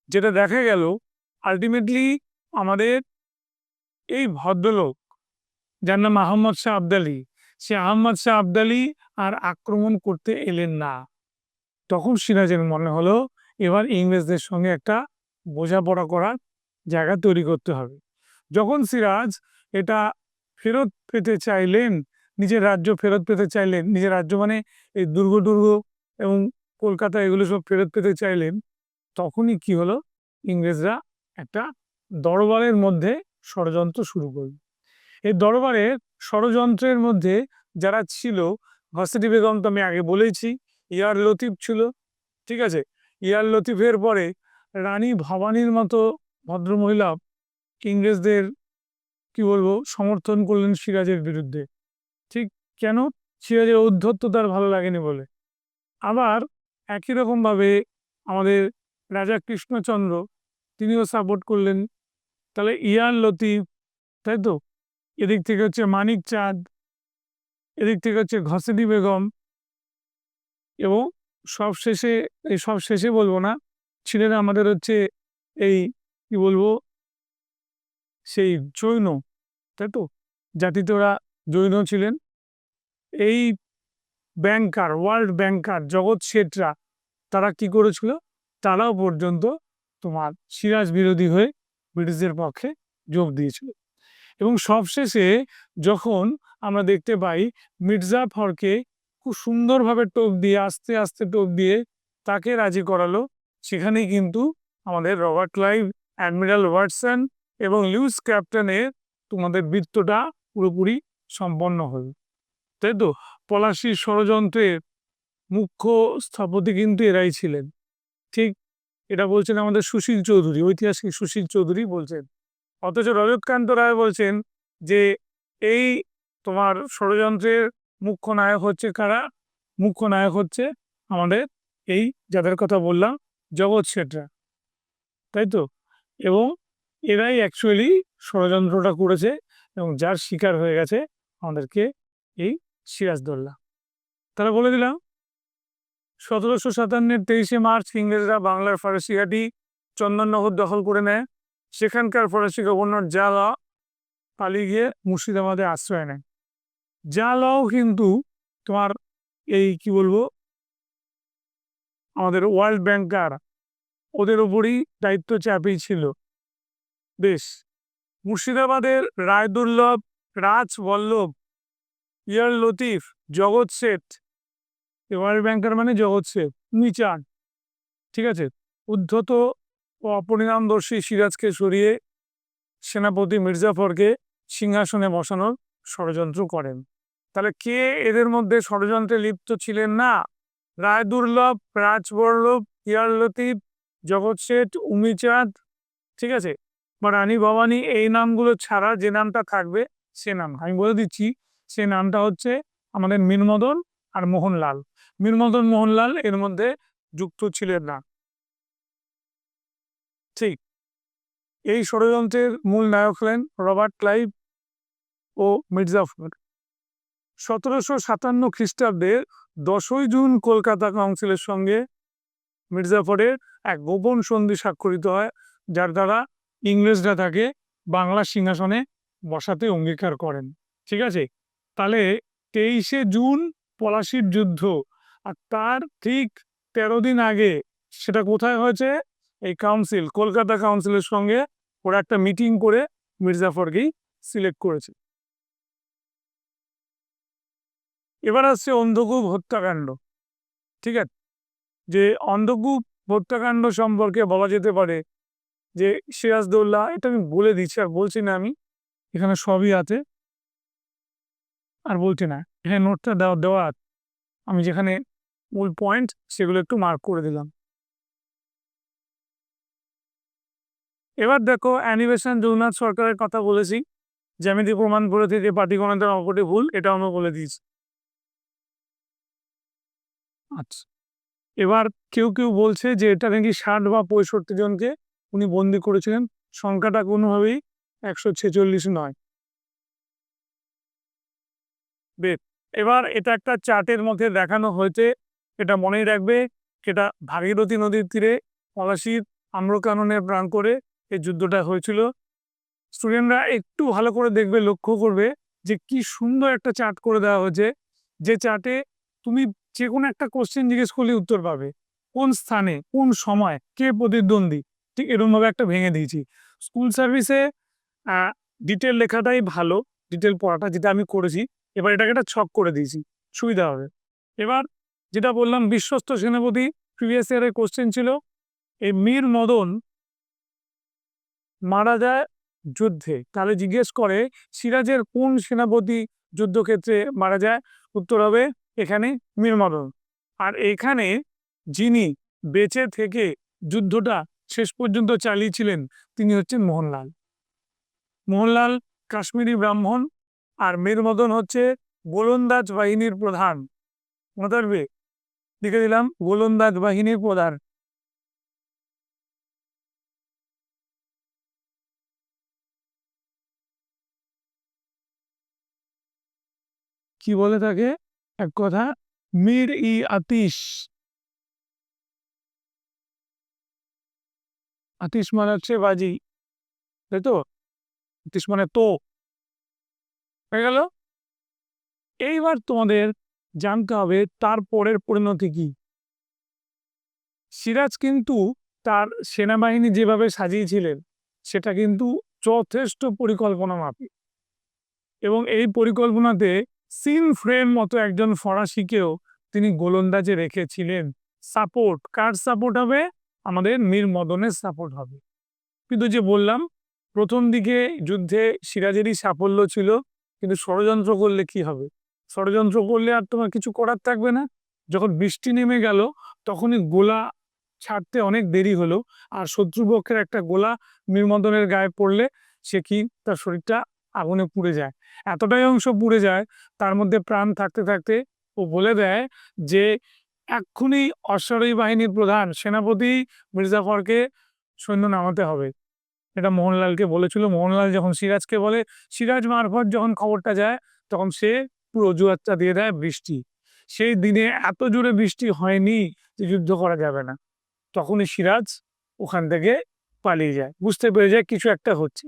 যেটা দেখা গেল, আলটিমেটলি আমাদের এই ভদ্রলোক যার নাম আহম্মদ শাহ আবদালী, সে আহম্মদ শাহ আবদালী আর আক্রমণ করতে এলেন না। তখন সিরাজের মনে হলো এবার ইংরেজদের সঙ্গে একটা বোঝাপড়া করার জায়গা তৈরি করতে হবে। যখন সিরাজ এটা ফেরত পেতে চাইলেন, নিজের রাজ্য ফেরত পেতে চাইলেন, নিজের রাজ্য মানে এই দুর্গ এবং কলকাতা এগুলো সব ফেরত পেতে চাইলেন, তখনই কি হলো, ইংরেজরা একটা দরবারের মধ্যে ষড়যন্ত্র শুরু করল। এই দরবারের ষড়যন্ত্রের মধ্যে যারা ছিল, ঘসেটি বেগম তো আমি আগে বলেছি, ইয়ার লতিফ ছিল, ঠিক আছে। ইয়ার লতিফের পরে রানী ভবানীর মতো ভদ্রমহিলা ইংরেজদের কি বলবো সমর্থন করলেন সিরাজের বিরুদ্ধে। ঠিক কেন? সিরাজের ঔদ্ধত্য তার ভালো লাগেনি বলে। আবার একই রকম ভাবে আমাদের রাজা কৃষ্ণচন্দ্র তিনিও সাপোর্ট করলেন। তাহলে ইয়ার লতিফ, তাই তো, এদিক থেকে হচ্ছে মানিক চাঁদ, এদিক থেকে হচ্ছে ঘসেটি বেগম, এবং সব শেষে বলবো না, ছিলেন আমাদের হচ্ছে এই কি বলবো সেই জৈন, তাই তো, জাতিতে ওরা জৈন ছিলেন। এই ব্যাংকার, ওয়ার্ল্ড ব্যাংকার জগৎ শেঠরা, তারা কি করেছিল, তারাও পর্যন্ত তোমার সিরাজ বিরোধী হয়ে ব্রিটিশদের পক্ষে যোগ দিয়েছিল। এবং সবশেষে যখন আমরা দেখতে পাই মির্জাফরকে খুব সুন্দরভাবে টোপ দিয়ে, আস্তে আস্তে টোপ দিয়ে তাকে রাজি করালো, সেখানেই কিন্তু আমাদের রবার্ট ক্লাইভ, অ্যাডমিরাল ওয়াটসন এবং লুইস ক্যাপ্টেনের তোমাদের বৃত্তটা পুরোপুরি সম্পন্ন হল, তাই তো। পলাশির ষড়যন্ত্রের মুখ্য স্থপতি কিন্তু এরাই ছিলেন। ঠিক এটা বলছেন আমাদের সুশীল চৌধুরী, ঐতিহাসিক সুশীল চৌধুরী বলছেন। অথচ রজতকান্ত রায় বলছেন যে এই তোমার ষড়যন্ত্রের মুখ্য নায়ক হচ্ছে কারা? মুখ্য নায়ক হচ্ছে আমাদের এই যাদের কথা বললাম জগৎ শেঠরা, তাই তো। এবং এরাই অ্যাকচুয়ালি ষড়যন্ত্রটা করেছে, এবং যার শিকার হয়ে গেছে আমাদেরকে এই সিরাজদৌল্লা। তারা বলে দিলাম 1757 23 মার্চ ইংরেজরা বাংলার ফরাসিঘাটি চন্দননগর দখল করে নেয়। সেখানকার ফরাসি গভর্নর জালা পালিয়ে গিয়ে মুর্শিদাবাদে আশ্রয় নেয়। জালাও কিন্তু তোমার এই কি বলবো আমাদের ওয়ার্ল্ড ব্যাংকার, ওদের উপরই দায়িত্ব চাপিয়ে ছিল। বেশ, মুর্শিদাবাদের রায়দুর্লভ, রাজবল্লভ, ইয়ার লতিফ, জগৎ শেঠ, ওয়ার্ল্ড ব্যাংকার মানে জগৎ শেঠ, মিচান, ঠিক আছে, উদ্ধত ও অপরিণামদর্শী সিরাজকে সরিয়ে সেনাপতি মির্জাফরকে সিংহাসনে বসানোর ষড়যন্ত্র করেন। তাহলে কে এদের মধ্যে ষড়যন্ত্রে লিপ্ত ছিলেন না? রায়দুর্লভ, রাজবল্লভ, ইয়ার লতিফ, জগৎ শেঠ, উমিচাঁদ, ঠিক আছে, বা রানী ভবানী, এই নামগুলো ছাড়া যে নামটা থাকবে সে নাম আমি বলে দিচ্ছি, সে নামটা হচ্ছে আমাদের মীরমদন আর মোহনলাল। মীর মদন মোহনলাল এর মধ্যে যুক্ত ছিলেন না। ঠিক এই ষড়যন্ত্রের মূল নায়ক হলেন রবার্ট ক্লাইভ ও মির্জাফর। 1757 খ্রিস্টাব্দে 10ই জুন কলকাতা কাউন্সিলের সঙ্গে মির্জাফরের এক গোপন সন্ধি স্বাক্ষরিত হয়, যার দ্বারা ইংরেজরা তাকে বাংলা সিংহাসনে বসাতে অঙ্গীকার করেন। ঠিক আছে, তাহলে 23শে জুন পলাশির যুদ্ধ, আর তার ঠিক 13 দিন আগে সেটা কোথায় হয়েছে? এই কাউন্সিল, কলকাতা কাউন্সিলের সঙ্গে ওরা একটা মিটিং করে মির্জাফরকেই সিলেক্ট করেছে। এবার আসছে অন্ধকূপ হত্যাকাণ্ড। ঠিক আছে, যে অন্ধকূপ হত্যাকাণ্ড সম্পর্কে বলা যেতে পারে যে সিরাজদৌল্লা, এটা আমি বলে দিচ্ছি আর বলছি না, আমি এখানে সবই আছে আর বলছি না, এখানে নোটটা দেওয়া দেওয়া আছে, আমি যেখানে মূল পয়েন্ট সেগুলো একটু মার্ক করে দিলাম। এবার দেখো, অ্যানিমেশন জগন্নাথ সরকারের কথা বলেছি, জ্যামিতি প্রমাণ করে থেকে পাটিগণিতের অঙ্কটি ভুল, এটা আমরা বলে দিয়েছি। আচ্ছা, এবার কেউ কেউ বলছে যে এটা নাকি 60 বা 65 জনকে উনি বন্দি করেছিলেন, সংখ্যাটা কোনোভাবেই 146 নয়। বেশ, এবার এটা একটা চার্টের মধ্যে দেখানো হয়েছে, এটা মনেই রাখবে, এটা ভাগীরথী নদীর তীরে পলাশীর আম্রকাননের প্রাণ করে এই যুদ্ধটা হয়েছিল। স্টুডেন্টরা একটু ভালো করে দেখবে, লক্ষ্য করবে যে কি সুন্দর একটা চার্ট করে দেওয়া হয়েছে, যে চার্টে তুমি যে কোনো একটা কোশ্চেন জিজ্ঞেস করলে উত্তর পাবে, কোন স্থানে কোন সময় কে প্রতিদ্বন্দ্বী, ঠিক এরকমভাবে একটা ভেঙে দিয়েছি। স্কুল সার্ভিসে ডিটেল লেখাটাই ভালো, ডিটেল পড়াটা যেটা আমি করেছি। এবার এটাকে একটা ছক করে দিয়েছি, সুবিধা হবে। এবার যেটা বললাম, বিশ্বস্ত সেনাপতি প্রিভিয়াস ইয়ারের কোশ্চেন ছিল। এই মীর মদন মারা যায় যুদ্ধে, তাহলে জিজ্ঞেস করে সিরাজের কোন সেনাপতি যুদ্ধক্ষেত্রে মারা যায়? উত্তর হবে এখানে মীর মদন। আর এখানে যিনি বেঁচে থেকে যুদ্ধটা শেষ পর্যন্ত চালিয়েছিলেন তিনি হচ্ছেন মোহনলাল। মোহনলাল কাশ্মীরি ব্রাহ্মণ, আর মীর মদন হচ্ছে গোলন্দাজ বাহিনীর প্রধান। মনে থাকবে, লিখে দিলাম, গোলন্দাজ বাহিনীর প্রধান। কি বলে থাকে এক কথা, মীর ই আতিশ। আতিশ মানে হচ্ছে বাজি, তাই তো? আতিশ মানে তো, হয়ে গেল। এইবার তোমাদের জানতে হবে তার পরের পরিণতি কি। সিরাজ কিন্তু তার সেনাবাহিনী যেভাবে সাজিয়েছিলেন সেটা কিন্তু যথেষ্ট পরিকল্পনা মাফিক, এবং এই পরিকল্পনাতে সিন ফ্রেম মতো একজন ফরাসিকেও তিনি গোলন্দাজে রেখেছিলেন। সাপোর্ট, কার সাপোর্ট হবে? আমাদের মীর মদনের সাপোর্ট হবে। কিন্তু যে বললাম প্রথম দিকে যুদ্ধে সিরাজেরই সাফল্য ছিল, কিন্তু ষড়যন্ত্র করলে কি হবে? ষড়যন্ত্র করলে আর তোমার কিছু করার থাকবে না। যখন বৃষ্টি নেমে গেল তখনই গোলা ছাড়তে অনেক দেরি হলো, আর শত্রুপক্ষের একটা গোলা মীর মদনের গায়ে পড়লে সে কি, তার শরীরটা আগুনে পুড়ে যায়, এতটাই অংশ পুড়ে যায় তার মধ্যে প্রাণ থাকতে থাকতে ও বলে দেয় যে এক্ষুনি অশ্বারোহী বাহিনীর প্রধান সেনাপতি মির্জাফরকে সৈন্য নামাতে হবে। এটা মোহনলালকে বলেছিল। মোহনলাল যখন সিরাজকে বলে, সিরাজ মারফত যখন খবরটা যায় তখন সে পুরো অজুহাতটা দিয়ে দেয় বৃষ্টি। সেই দিনে এত জোরে বৃষ্টি হয়নি যে যুদ্ধ করা যাবে না, তখনই সিরাজ ওখান থেকে পালিয়ে যায়, বুঝতে পেরে যায় কিছু একটা হচ্ছে,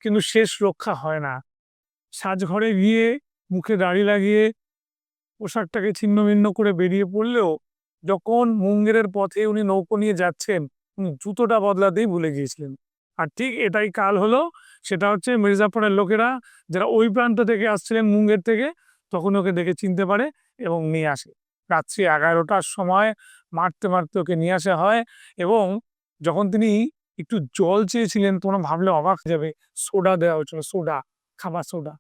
কিন্তু শেষ রক্ষা হয় না। সাজঘরে গিয়ে মুখে দাড়ি লাগিয়ে পোশাকটাকে ছিন্ন ভিন্ন করে বেরিয়ে পড়লেও যখন মুঙ্গেরের পথে উনি নৌকো নিয়ে যাচ্ছেন উনি জুতোটা বদলাতেই ভুলে গিয়েছিলেন। আর ঠিক এটাই কাল হলো, সেটা হচ্ছে মির্জাপুরের লোকেরা যারা ওই প্রান্ত থেকে আসছিলেন মুঙ্গের থেকে, তখন ওকে দেখে চিনতে পারে এবং নিয়ে আসে। রাত্রি 11টার সময় মারতে মারতে ওকে নিয়ে আসা হয়, এবং যখন তিনি একটু জল চেয়েছিলেন তোমরা ভাবলে অবাক হয়ে যাবে, সোডা দেওয়া হয়েছিল, সোডা, খাবার সোডা।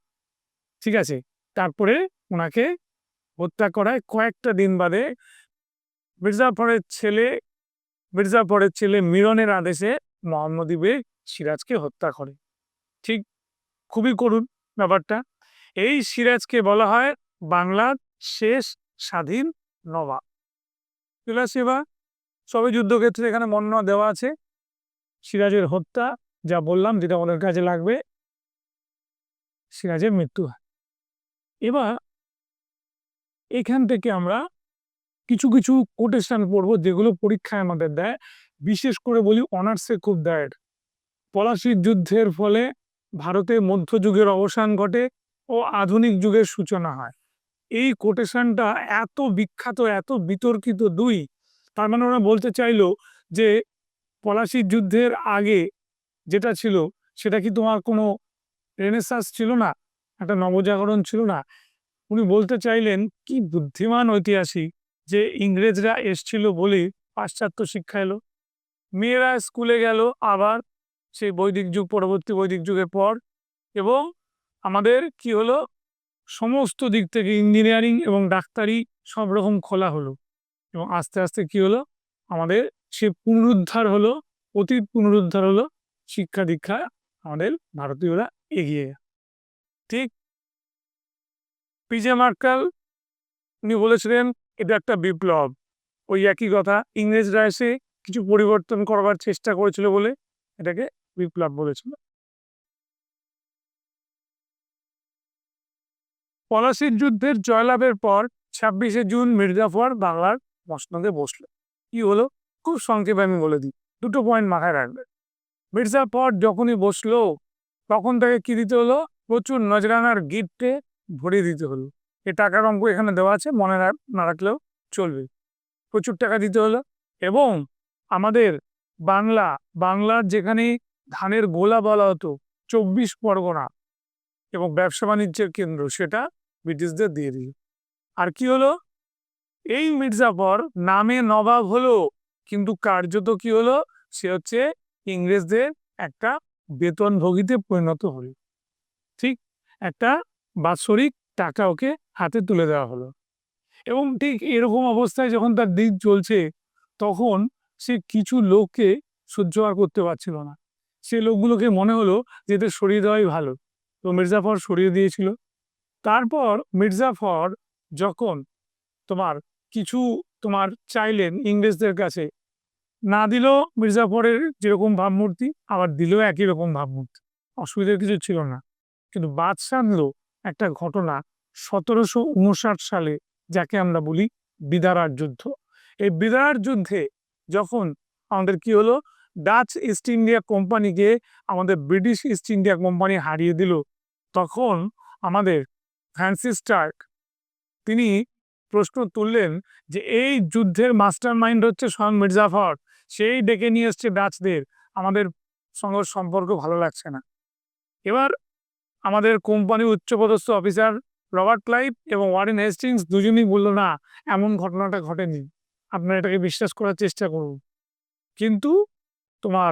ঠিক আছে, তারপরে ওনাকে হত্যা করায় কয়েকটা দিন বাদে মির্জাফরের ছেলে মির্জাফরের ছেলে মিরনের আদেশে মোহাম্মদী বেগ সিরাজকে হত্যা করে। ঠিক, খুবই করুণ ব্যাপারটা। এই সিরাজকে বলা হয় বাংলার শেষ স্বাধীন নবাব। চলে আসছে এবার সবই যুদ্ধক্ষেত্রে, এখানে বর্ণনা দেওয়া আছে। সিরাজের হত্যা, যা বললাম, যেটা ওদের কাজে লাগবে, সিরাজের মৃত্যু হয়। এবার এখান থেকে আমরা কিছু কিছু কোটেশন পড়বো যেগুলো পরীক্ষায় আমাদের দেয়, বিশেষ করে বলি অনার্সে খুব দেয়। পলাশির যুদ্ধের ফলে ভারতে মধ্যযুগের অবসান ঘটে ও আধুনিক যুগের সূচনা হয়। এই কোটেশনটা এত বিখ্যাত, এত বিতর্কিত, দুই, তার মানে ওরা বলতে চাইলো যে পলাশির যুদ্ধের আগে যেটা ছিল সেটা কি তোমার কোনো রেনেসাঁস ছিল না, একটা নবজাগরণ ছিল না? উনি বলতে চাইলেন কি বুদ্ধিমান ঐতিহাসিক যে ইংরেজরা এসছিল বলে পাশ্চাত্য শিক্ষা এলো, মেয়েরা স্কুলে গেল আবার সেই বৈদিক যুগ, পরবর্তী বৈদিক যুগের পর, এবং আমাদের কি হলো, সমস্ত দিক থেকে ইঞ্জিনিয়ারিং এবং ডাক্তারি সব রকম খোলা হলো, এবং আস্তে আস্তে কি হলো, আমাদের সে পুনরুদ্ধার হলো, অতীত পুনরুদ্ধার হলো, শিক্ষা দীক্ষা আমাদের ভারতীয়রা এগিয়ে। ঠিক পিজে মার্কাল উনি বলেছিলেন এটা একটা বিপ্লব। ওই একই কথা, ইংরেজরা এসে কিছু পরিবর্তন করবার চেষ্টা করেছিল বলে এটাকে বিপ্লব বলেছিল। পলাশির যুদ্ধের জয়লাভের পর 26শে জুন মির্জাফর বাংলার মসনদে বসলো। কি হলো খুব সংক্ষেপে আমি বলে দিই, দুটো পয়েন্ট মাথায় রাখবে। মির্জাফর যখনই বসলো তখন তাকে কি দিতে হলো, প্রচুর নজরানার গিফটে ভরিয়ে দিতে হলো। এই টাকার অঙ্ক এখানে দেওয়া আছে, মনে না রাখলেও চলবে। প্রচুর টাকা দিতে হলো, এবং আমাদের বাংলার যেখানে ধানের গোলা বলা হতো 24 পরগনা এবং ব্যবসা বাণিজ্যের কেন্দ্র, সেটা ব্রিটিশদের দিয়ে দিল। আর কি হলো, এই মির্জাফর নামে নবাব হলো, কিন্তু কার্যত কি হলো, সে হচ্ছে ইংরেজদের একটা বেতনভোগীতে পরিণত হলো। ঠিক একটা বাৎসরিক টাকা ওকে হাতে তুলে দেওয়া হলো। এবং ঠিক এরকম অবস্থায় যখন তার দিন চলছে, তখন সে কিছু লোককে সহ্য আর করতে পারছিল না। সে লোকগুলোকে মনে হলো যে এদের সরিয়ে দেওয়াই ভালো, তো মির্জাফর সরিয়ে দিয়েছিল। তারপর মির্জাফর যখন তোমার কিছু চাইলেন ইংরেজদের কাছে, না দিল মির্জাফরের যেরকম ভাবমূর্তি, আবার দিলেও একই রকম ভাবমূর্তি, অসুবিধার কিছু ছিল না। কিন্তু বাদ সাধলো একটা ঘটনা 1759 সালে, যাকে আমরা বলি বিদারার যুদ্ধ। এই বিদারার যুদ্ধে যখন আমাদের কি হলো, ডাচ ইস্ট ইন্ডিয়া কোম্পানিকে আমাদের ব্রিটিশ ইস্ট ইন্ডিয়া কোম্পানি হারিয়ে দিল, তখন আমাদের ফ্রান্সিস স্টার্ক তিনি প্রশ্ন তুললেন যে এই যুদ্ধের মাস্টার মাইন্ড হচ্ছে স্বয়ং মির্জাফর, সেই ডেকে নিয়ে এসছে ডাচদের, আমাদের সঙ্গে সম্পর্ক ভালো লাগছে না। এবার আমাদের কোম্পানির উচ্চপদস্থ অফিসার রবার্ট ক্লাইভ এবং ওয়ারেন হেস্টিংস দুজনেই বলল, না, এমন ঘটনাটা ঘটেনি, আপনারা এটাকে বিশ্বাস করার চেষ্টা করুন। কিন্তু তোমার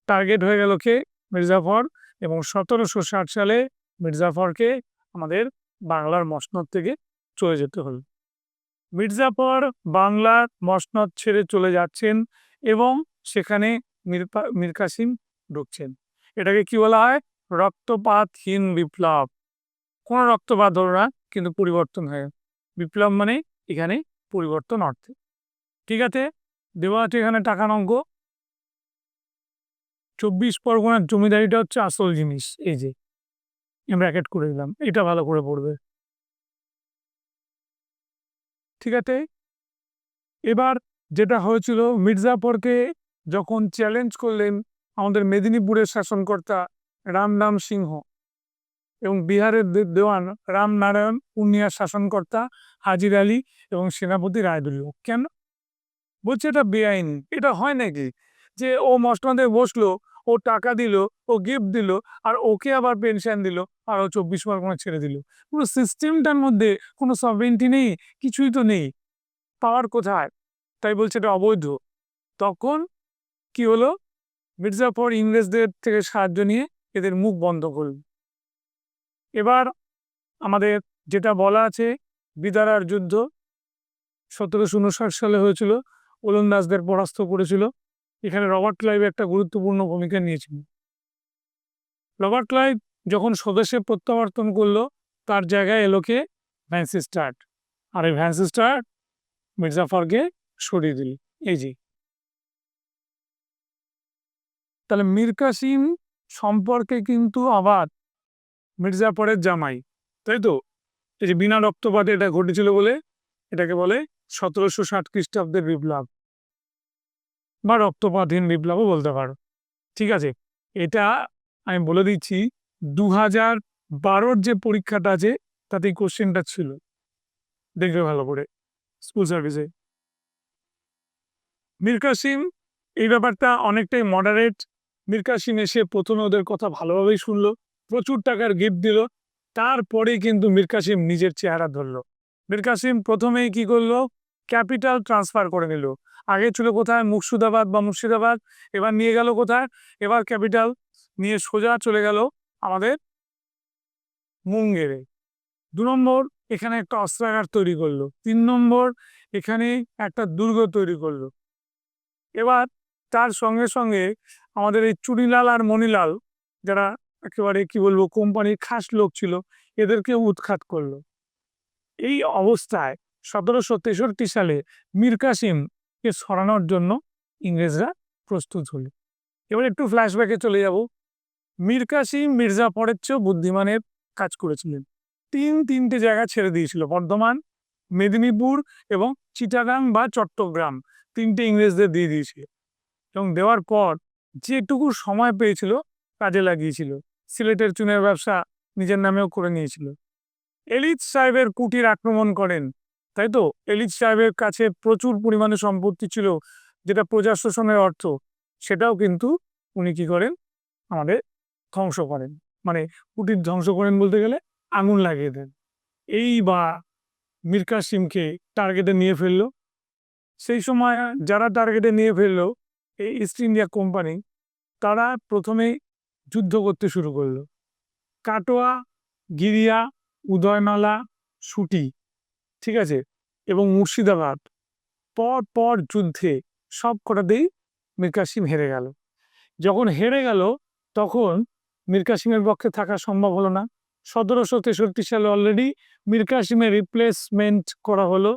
টার্গেট হয়ে গেল কে, মির্জাফর, এবং 1760 সালে মির্জাফরকে আমাদের বাংলার মসনদ থেকে চলে যেতে হলো। মির্জাফর বাংলার মসনদ ছেড়ে চলে যাচ্ছেন এবং সেখানে মীর কাসিম ঢুকছেন। এটাকে কি বলা হয়, রক্তপাতহীন বিপ্লব। কোনো রক্তপাত হলো না, কিন্তু পরিবর্তন হয়। বিপ্লব মানে এখানে পরিবর্তন অর্থে। ঠিক আছে, দেওয়া আছে এখানে টাকার অঙ্ক। 24 পরগনার জমিদারিটা হচ্ছে আসল জিনিস, এই যে ব্র্যাকেট করে দিলাম, এটা ভালো করে পড়বে। ঠিক আছে, এবার যেটা হয়েছিল, মির্জাফরকে যখন চ্যালেঞ্জ করলেন আমাদের মেদিনীপুরের শাসনকর্তা রামনাম সিংহ এবং বিহারের দেওয়ান রামনারায়ণ পূর্ণিয়ার শাসনকর্তা হাজির আলী এবং সেনাপতি রায়দুল্লাহ, কেন বলছে এটা বেআইনি, এটা হয় নাকি যে ও মসনদে বসলো, ও টাকা দিল, ও গিফট দিল, আর ওকে আবার পেনশন দিল, আর ও 24 পরগনা ছেড়ে দিল? পুরো সিস্টেমটার মধ্যে কোনো সভরেন্টি নেই, কিছুই তো নেই, পাওয়ার কোথায়? তাই বলছে এটা অবৈধ। তখন কি হলো, মির্জাফর ইংরেজদের থেকে সাহায্য নিয়ে এদের মুখ বন্ধ করল। এবার আমাদের যেটা বলা আছে, বিদারার যুদ্ধ 1759 সালে হয়েছিল, ওলন্দাজদের পরাস্ত করেছিল। এখানে রবার্ট ক্লাইভ একটা গুরুত্বপূর্ণ ভূমিকা নিয়েছিল। রবার্ট ক্লাইভ যখন স্বদেশে প্রত্যাবর্তন করলো, তার জায়গায় এলো কে, ফ্রান্সিস স্টার্ক। আর এই ভ্যান্সিস্টার মির্জাফরকে সরিয়ে দিল। এই যে তাহলে মীর কাসিম সম্পর্কে কিন্তু আবার মির্জাফরের জামাই, তাই তো? এই যে বিনা রক্তপাতে এটা ঘটেছিল বলে এটাকে বলে 1760 খ্রিস্টাব্দের বিপ্লব বা রক্তপাতহীন বিপ্লবও বলতে পারো। ঠিক আছে, এটা আমি বলে দিচ্ছি 2012 যে পরীক্ষাটা আছে তাতে কোশ্চেনটা ছিল, দেখবে ভালো করে স্কুল সার্ভিসে। মীর কাসিম এই ব্যাপারটা অনেকটাই মডারেট। মীর কাসিম এসে প্রথমে ওদের কথা ভালোভাবেই শুনলো, প্রচুর টাকার গিফট দিল, তারপরে কিন্তু মীর কাসিম নিজের চেহারা ধরলো। মীর কাসিম প্রথমেই কি করলো, ক্যাপিটাল ট্রান্সফার করে নিল। আগে ছিল কোথায়, মুর্শিদাবাদ বা মুর্শিদাবাদ, এবার নিয়ে গেল কোথায়, এবার ক্যাপিটাল নিয়ে সোজা চলে গেল আমাদের মুঙ্গেরে। 2 নম্বর এখানে একটা অস্ত্রাগার তৈরি করলো। 3 নম্বর এখানে একটা দুর্গ তৈরি করলো। এবার তার সঙ্গে সঙ্গে আমাদের এই চুনিলাল আর মণিলাল, যারা একেবারে কি বলবো কোম্পানির খাস লোক ছিল, এদেরকে উৎখাত করলো। এই অবস্থায় 1763 সালে মীর কাসিমকে সরানোর জন্য ইংরেজরা প্রস্তুত হলো। এবার একটু ফ্ল্যাশব্যাকে চলে যাব। মীর কাসিম মির্জাফরের চেয়েও বুদ্ধিমানের কাজ করেছিলেন। 3টে জায়গা ছেড়ে দিয়েছিল, বর্ধমান, মেদিনীপুর এবং চিটাগাং বা চট্টগ্রাম, 3টে ইংরেজদের দিয়ে দিয়েছিল। এবং দেওয়ার পর যেটুকু সময় পেয়েছিল কাজে লাগিয়েছিল। সিলেটের চুনের ব্যবসা নিজের নামেও করে নিয়েছিল। এলিচ সাহেবের কুটির আক্রমণ করেন, তাই তো? এলিচ সাহেবের কাছে প্রচুর পরিমাণে সম্পত্তি ছিল, যেটা প্রজা শোষণের অর্থ, সেটাও কিন্তু উনি কি করেন, আমাদের ধ্বংস করেন। মানে কুটির ধ্বংস করেন বলতে গেলে আগুন লাগিয়ে দেন। এই বা মীর কাসিমকে টার্গেটে নিয়ে ফেললো। সেই সময় যারা টার্গেটে নিয়ে ফেললো, এই ইস্ট ইন্ডিয়া কোম্পানি, তারা প্রথমেই যুদ্ধ করতে শুরু করলো। কাটোয়া, গিরিয়া, উদয়নালা, সুটি, ঠিক আছে, এবং মুর্শিদাবাদ, পর পর যুদ্ধে সব কটাতেই মীর কাসিম হেরে গেল। যখন হেরে গেল তখন মীর কাসিমের পক্ষে থাকা সম্ভব হলো না। 1763 সালে অলরেডি মীর কাসিমের রিপ্লেসমেন্ট করা হলো,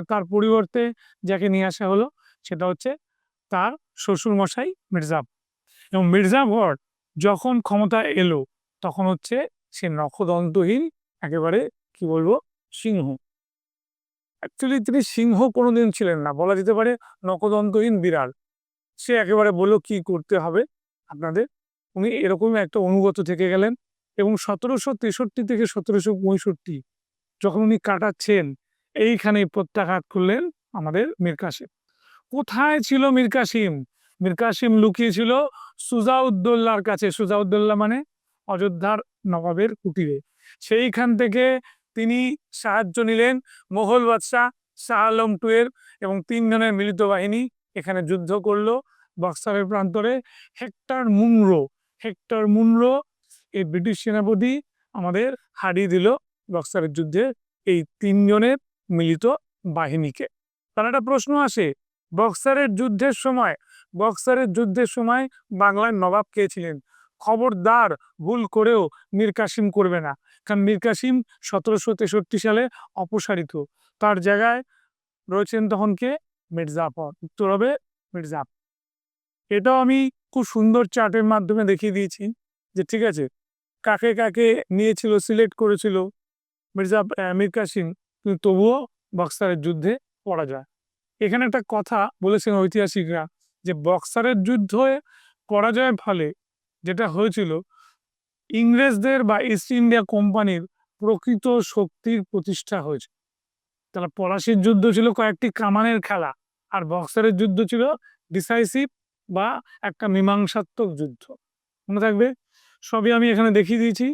তার পরিবর্তে যাকে নিয়ে আসা হলো সেটা হচ্ছে তার শ্বশুরমশাই মির্জাফর। এবং মির্জাফর যখন ক্ষমতা এলো তখন হচ্ছে সে নখদন্তহীন একেবারে কি বলবো সিংহ। অ্যাকচুয়ালি তিনি সিংহ কোনোদিন ছিলেন না, বলা যেতে পারে নখদন্তহীন বিড়াল। সে একেবারে বলল কি করতে হবে আপনাদের, উনি এরকমই একটা অনুগত থেকে গেলেন। এবং 1763 থেকে 1765 যখন উনি কাটাচ্ছেন, এইখানে প্রত্যাঘাত করলেন আমাদের মীর কাসিম। কোথায় ছিল মীর কাসিম? মীর কাসিম লুকিয়েছিল সুজাউদ্দৌলার কাছে। সুজাউদ্দৌলা মানে অযোধ্যার নবাবের কুটিরে। সেইখান থেকে তিনি সাহায্য নিলেন মোগল বাদশাহ শাহ আলম II এবং 3 জনের মিলিত বাহিনী এখানে যুদ্ধ করলো বক্সারের প্রান্তরে। হেক্টর মুনরো এই ব্রিটিশ সেনাপতি আমাদের হারিয়ে দিল বক্সারের যুদ্ধে এই 3 জনের মিলিত বাহিনীকে। তার একটা প্রশ্ন আসে, বক্সারের যুদ্ধের সময় বাংলার নবাব কে ছিলেন? খবরদার ভুল করেও মীর কাসিম করবে না, কারণ মীর কাসিম 1763 সালে অপসারিত, তার জায়গায় রয়েছেন তখন কে? মির্জাফর। উত্তর হবে মির্জাফর। এটাও আমি খুব সুন্দর চার্টের মাধ্যমে দেখিয়ে দিয়েছি যে ঠিক আছে কাকে কাকে নিয়েছিল, সিলেক্ট করেছিল মীর কাসিম, কিন্তু তবুও বক্সারের যুদ্ধে পরাজয়। এখানে একটা কথা বলেছেন ঐতিহাসিকরা যে বক্সারের যুদ্ধে পরাজয়ের ফলে যেটা হয়েছিল, ইংরেজদের বা ইস্ট ইন্ডিয়া কোম্পানির প্রকৃত শক্তির প্রতিষ্ঠা হয়েছে। তাহলে পলাশির যুদ্ধ ছিল কয়েকটি কামানের খেলা, আর বক্সারের যুদ্ধ ছিল ডিসাইসিভ বা একটা মীমাংসাত্মক যুদ্ধ। মনে থাকবে, সবই আমি এখানে দেখিয়ে দিয়েছি।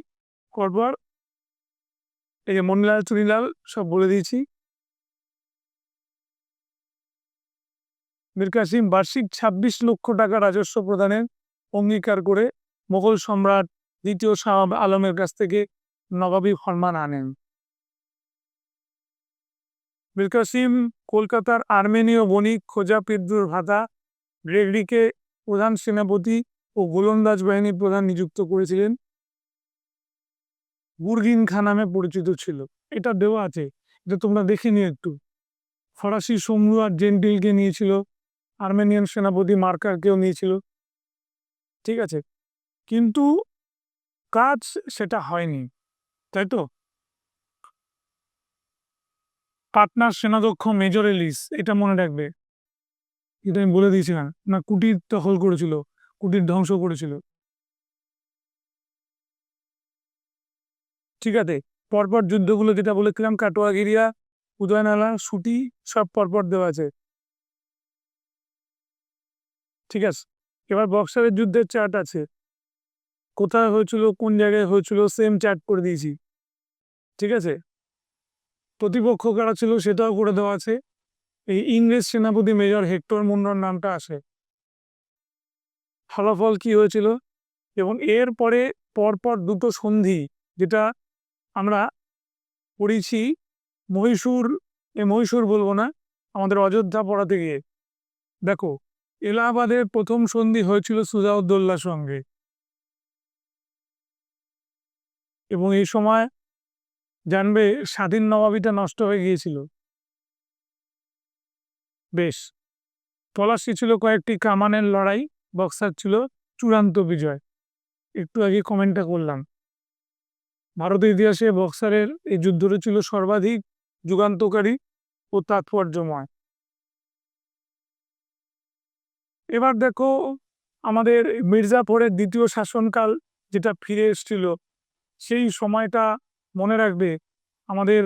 পরপর এই যে মণিলাল চুনিলাল সব বলে দিয়েছি। মীর কাসিম বার্ষিক 26 লক্ষ টাকা রাজস্ব প্রদানের অঙ্গীকার করে মোগল সম্রাট 2য় শাহ আলমের কাছ থেকে নবাবী ফরমান আনেন। মীর কাসিম কলকাতার আর্মেনীয় বণিক খোজা পিদ্রুর ভাতা গ্রেগরিকে প্রধান সেনাপতি ও গোলন্দাজ বাহিনীর প্রধান নিযুক্ত করেছিলেন। বুরগিন খাঁ নামে পরিচিত ছিল, এটা দেওয়া আছে। যে তোমরা দেখে নিও একটু। ফরাসি সম্রাট জেন্টিলকে নিয়েছিল, আর্মেনিয়ান সেনাপতি মার্কারকেও নিয়েছিল, ঠিক আছে, কিন্তু কাজ সেটা হয়নি, তাই তো। পাটনার সেনাধ্যক্ষ মেজর এলিস, এটা মনে রাখবে, এটা আমি বলে দিয়েছিলাম না, কুটির দখল করেছিল, কুটির ধ্বংস করেছিল, ঠিক আছে। পরপর যুদ্ধগুলো যেটা বলেছিলাম, কাটোয়াগিরিয়া, উদয়নালা, সুটি, সব পরপর দেওয়া আছে, ঠিক আছে। এবার বক্সারের যুদ্ধের চার্ট আছে, কোথায় হয়েছিল, কোন জায়গায় হয়েছিল, সেম চার্ট করে দিয়েছি, ঠিক আছে। প্রতিপক্ষ কারা ছিল সেটাও করে দেওয়া আছে। এই ইংরেজ সেনাপতি মেজর হেক্টর মুন্ডার নামটা আসে। ফলাফল কি হয়েছিল, এবং এর পরে পরপর দুটো সন্ধি, যেটা আমরা পড়েছি মহীশূর, মহীশূর বলবো না, আমাদের অযোধ্যা পড়াতে গিয়ে। দেখো, এলাহাবাদের প্রথম সন্ধি হয়েছিল সুজাউদ্দৌল্লার সঙ্গে, এবং এই সময় জানবে স্বাধীন নবাবিটা নষ্ট হয়ে গিয়েছিল। বেশ, পলাশী ছিল কয়েকটি কামানের লড়াই, বক্সার ছিল চূড়ান্ত বিজয়। একটু আগে কমেন্টটা করলাম, ভারতের ইতিহাসে বক্সারের এই যুদ্ধটা ছিল সর্বাধিক যুগান্তকারী ও তাৎপর্যময়। এবার দেখো, আমাদের মির্জাফরের দ্বিতীয় শাসনকাল যেটা ফিরে এসেছিল, সেই সময়টা মনে রাখবে, আমাদের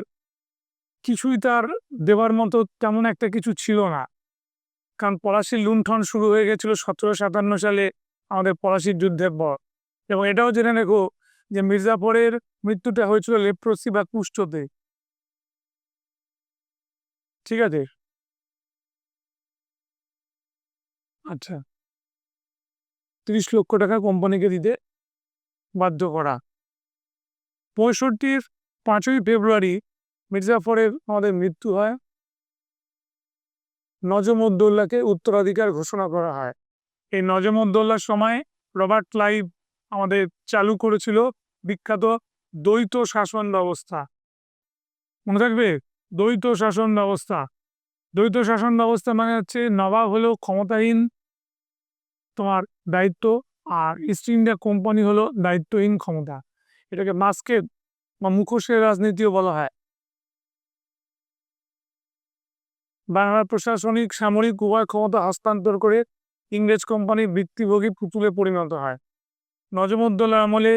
কিছুই তার দেওয়ার মতো তেমন একটা কিছু ছিল না, কারণ পলাশির লুণ্ঠন শুরু হয়ে গেছিল 1757 সালে আমাদের পলাশির যুদ্ধের পর। এবং এটাও জেনে রেখো যে মির্জাফরের মৃত্যুটা হয়েছিল লেপ্রসি বা কুষ্ঠতে, ঠিক আছে। আচ্ছা, 30 লক্ষ টাকা কোম্পানিকে দিতে বাধ্য করা। 65-র 5ই ফেব্রুয়ারি মির্জাফরের আমাদের মৃত্যু হয়, নজম-উদ-দৌলাকে উত্তরাধিকার ঘোষণা করা হয়। এই নজম-উদ-দৌলার সময় রবার্ট ক্লাইভ আমাদের চালু করেছিল বিখ্যাত দ্বৈত শাসন ব্যবস্থা, মনে থাকবে, দ্বৈত শাসন ব্যবস্থা। দ্বৈত শাসন ব্যবস্থা মানে হচ্ছে নবাব হলো ক্ষমতাহীন তোমার দায়িত্ব, আর ইস্ট ইন্ডিয়া কোম্পানি হলো দায়িত্বহীন ক্ষমতা। এটাকে মাস্কের বা মুখোশের রাজনীতিও বলা হয়। বাংলার প্রশাসনিক সামরিক উভয় ক্ষমতা হস্তান্তর করে ইংরেজ কোম্পানির বৃত্তিভোগী পুতুলে পরিণত হয়। নজম-উদ-দৌলার আমলে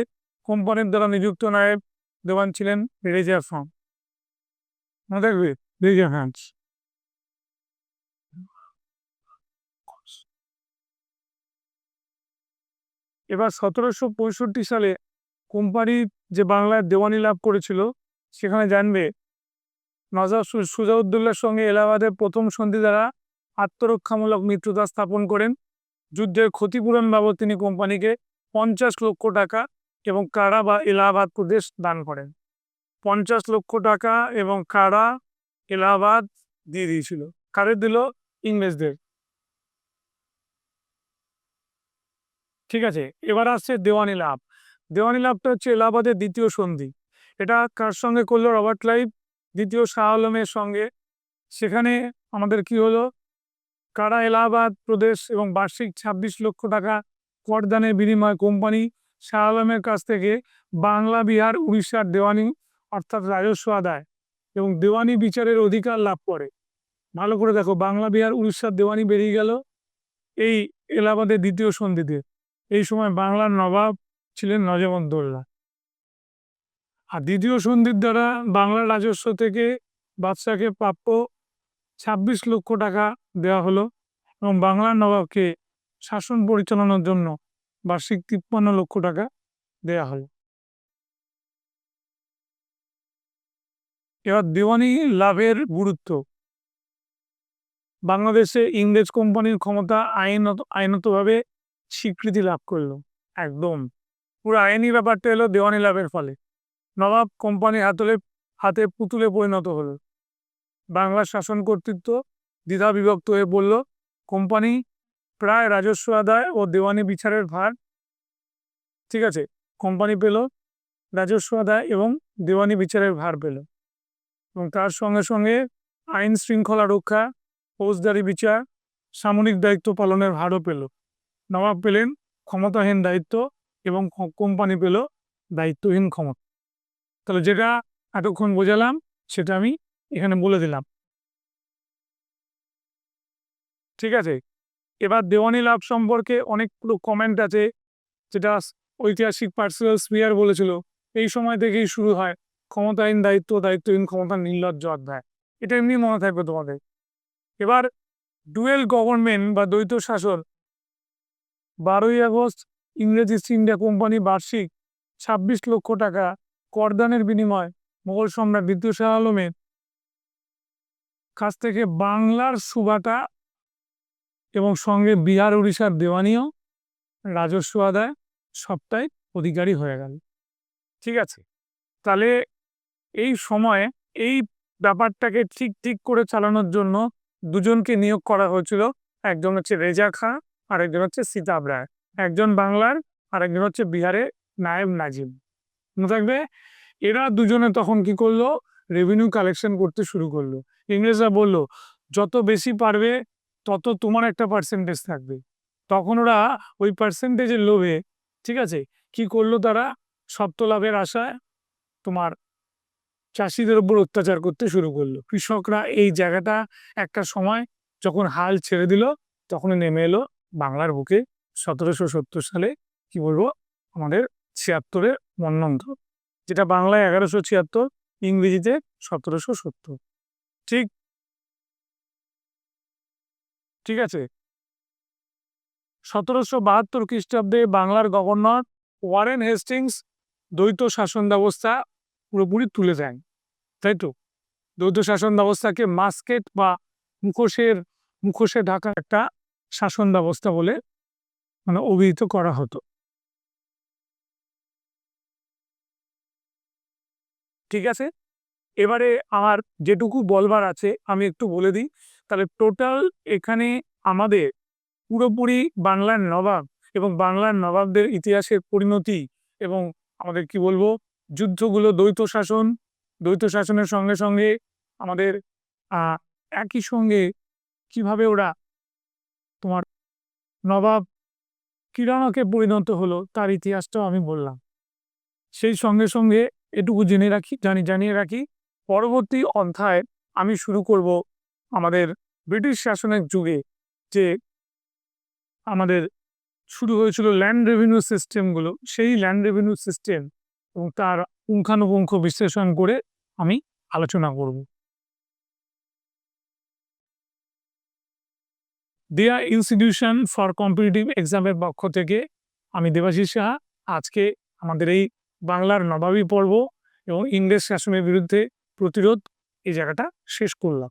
কোম্পানির দ্বারা নিযুক্ত নায়েব দেওয়ান ছিলেন রেজা খান, মনে থাকবে, রেজা খান। এবার 1765 সালে কোম্পানি যে বাংলার দেওয়ানি লাভ করেছিল, সেখানে জানবে নজাব সুজাউদ্দৌলার সঙ্গে এলাহাবাদের প্রথম সন্ধি দ্বারা আত্মরক্ষামূলক মিত্রতা স্থাপন করেন। যুদ্ধের ক্ষতিপূরণ বাবদ তিনি কোম্পানিকে 50 লক্ষ টাকা এবং কারা বা এলাহাবাদ প্রদেশ দান করেন। 50 লক্ষ টাকা এবং কারা, এলাহাবাদ দিয়ে দিয়েছিল। কারে দিল? ইংরেজদের, ঠিক আছে। এবার আসছে দেওয়ানি লাভ। দেওয়ানি লাভটা হচ্ছে এলাহাবাদের দ্বিতীয় সন্ধি। এটা কার সঙ্গে করলো? রবার্ট ক্লাইভ দ্বিতীয় শাহ আলমের সঙ্গে। সেখানে আমাদের কি হলো, কারা এলাহাবাদ প্রদেশ এবং বার্ষিক 26 লক্ষ টাকা করদানের বিনিময়ে কোম্পানি শাহ আলমের কাছ থেকে বাংলা, বিহার, উড়িষ্যার দেওয়ানি অর্থাৎ রাজস্ব আদায় এবং দেওয়ানি বিচারের অধিকার লাভ করে। ভালো করে দেখো, বাংলা, বিহার, উড়িষ্যার দেওয়ানি বেরিয়ে গেল এই এলাহাবাদের দ্বিতীয় সন্ধিতে। এই সময় বাংলার নবাব ছিলেন নজম-উদ-দৌলা। আর দ্বিতীয় সন্ধির দ্বারা বাংলার রাজস্ব থেকে বাদশাকে প্রাপ্য 26 লক্ষ টাকা দেওয়া হলো এবং বাংলার নবাবকে শাসন পরিচালনার জন্য বার্ষিক 53 লক্ষ টাকা দেওয়া হলো। এবার দেওয়ানি লাভের গুরুত্ব। বাংলাদেশে ইংরেজ কোম্পানির ক্ষমতা আইনতভাবে স্বীকৃতি লাভ করলো। একদম পুরো আইনি ব্যাপারটা এলো দেওয়ানি লাভের ফলে। নবাব কোম্পানির হাতে পুতুলে পরিণত হলো। বাংলার শাসন কর্তৃত্ব দ্বিধা বিভক্ত হয়ে পড়ল। কোম্পানি প্রায় রাজস্ব আদায় ও দেওয়ানি বিচারের ভার, ঠিক আছে, কোম্পানি পেল রাজস্ব আদায় এবং দেওয়ানি বিচারের ভার পেল। এবং তার সঙ্গে সঙ্গে আইন শৃঙ্খলা রক্ষা, ফৌজদারি বিচার, সামরিক দায়িত্ব পালনের ভারও পেল। নবাব পেলেন ক্ষমতাহীন দায়িত্ব এবং কোম্পানি পেল দায়িত্বহীন ক্ষমতা। তাহলে যেটা এতক্ষণ বোঝালাম সেটা আমি এখানে বলে দিলাম। ঠিক আছে, এবার দেওয়ানি লাভ সম্পর্কে অনেকগুলো কমেন্ট আছে, যেটা ঐতিহাসিক পার্সিয়াল স্পিয়ার বলেছিল এই সময় থেকেই শুরু হয় ক্ষমতাহীন দায়িত্ব, দায়িত্বহীন ক্ষমতার নির্লজ্জ অধ্যায়। এটা এমনি মনে থাকবে তোমাদের। এবার ডুয়েল গভর্নমেন্ট বা দ্বৈত শাসন, 12ই আগস্ট ইংরেজ ইস্ট ইন্ডিয়া কোম্পানি বার্ষিক 26 লক্ষ টাকা করদানের বিনিময় মোগল সম্রাট দ্বিতীয় শাহ আলমের কাছ থেকে বাংলার সুবাটা এবং সঙ্গে বিহার উড়িষ্যার দেওয়ানিও রাজস্ব আদায় সবটাই অধিকারী হয়ে গেল। ঠিক আছে, তাহলে এই সময়ে এই ব্যাপারটাকে ঠিক করে চালানোর জন্য দুজনকে নিয়োগ করা হয়েছিল। একজন হচ্ছে রেজা খাঁ আর একজন হচ্ছে সিতাব রায়। একজন বাংলার আর একজন হচ্ছে বিহারের নায়েব নাজিম। মনে থাকবে, এরা দুজনে তখন কি করলো, রেভিনিউ কালেকশন করতে শুরু করলো। ইংরেজরা বলল যত বেশি পারবে তত তোমার একটা পার্সেন্টেজ থাকবে। তখন ওরা ওই পার্সেন্টেজের লোভে, ঠিক আছে, কি করলো, তারা সপ্ত লাভের আশায় তোমার চাষিদের উপর অত্যাচার করতে শুরু করলো। কৃষকরা এই জায়গাটা একটা সময় যখন হাল ছেড়ে দিল তখনই নেমে এলো বাংলার বুকে 1770 সালে, কি বলবো, আমাদের 76-এর মন্বন্তর, যেটা বাংলায় 1176, ইংরেজিতে 1770। ঠিক ঠিক আছে, 1772 খ্রিস্টাব্দে বাংলার গভর্নর ওয়ারেন হেস্টিংস দ্বৈত শাসন ব্যবস্থা পুরোপুরি তুলে দেন। তাই তো, দ্বৈত শাসন ব্যবস্থাকে মাস্কেট বা মুখোশে ঢাকা একটা শাসন ব্যবস্থা বলে অভিহিত করা হতো। ঠিক আছে, এবারে আমার যেটুকু বলবার আছে আমি একটু বলে দিই। তাহলে টোটাল এখানে আমাদের পুরোপুরি বাংলার নবাব এবং বাংলার নবাবদের ইতিহাসের পরিণতি এবং আমাদের কি বলবো যুদ্ধগুলো, দ্বৈত শাসনের সঙ্গে সঙ্গে আমাদের একই সঙ্গে কিভাবে ওরা তোমার নবাব কিরানাকে পরিণত হলো তার ইতিহাসটাও আমি বললাম। সেই সঙ্গে সঙ্গে এটুকু জানিয়ে রাখি, পরবর্তী অধ্যায় আমি শুরু করব আমাদের ব্রিটিশ শাসনের যুগে যে আমাদের শুরু হয়েছিল ল্যান্ড রেভিনিউ সিস্টেমগুলো, সেই ল্যান্ড রেভিনিউ সিস্টেম এবং তার পুঙ্খানুপুঙ্খ বিশ্লেষণ করে আমি আলোচনা করব। দেয়া ইনস্টিটিউশন ফর কম্পিটিটিভ এক্সামের পক্ষ থেকে আমি দেবাশিস সাহা আজকে আমাদের এই বাংলার নবাবী পর্ব এবং ইংরেজ শাসনের বিরুদ্ধে প্রতিরোধ এই জায়গাটা শেষ করলাম।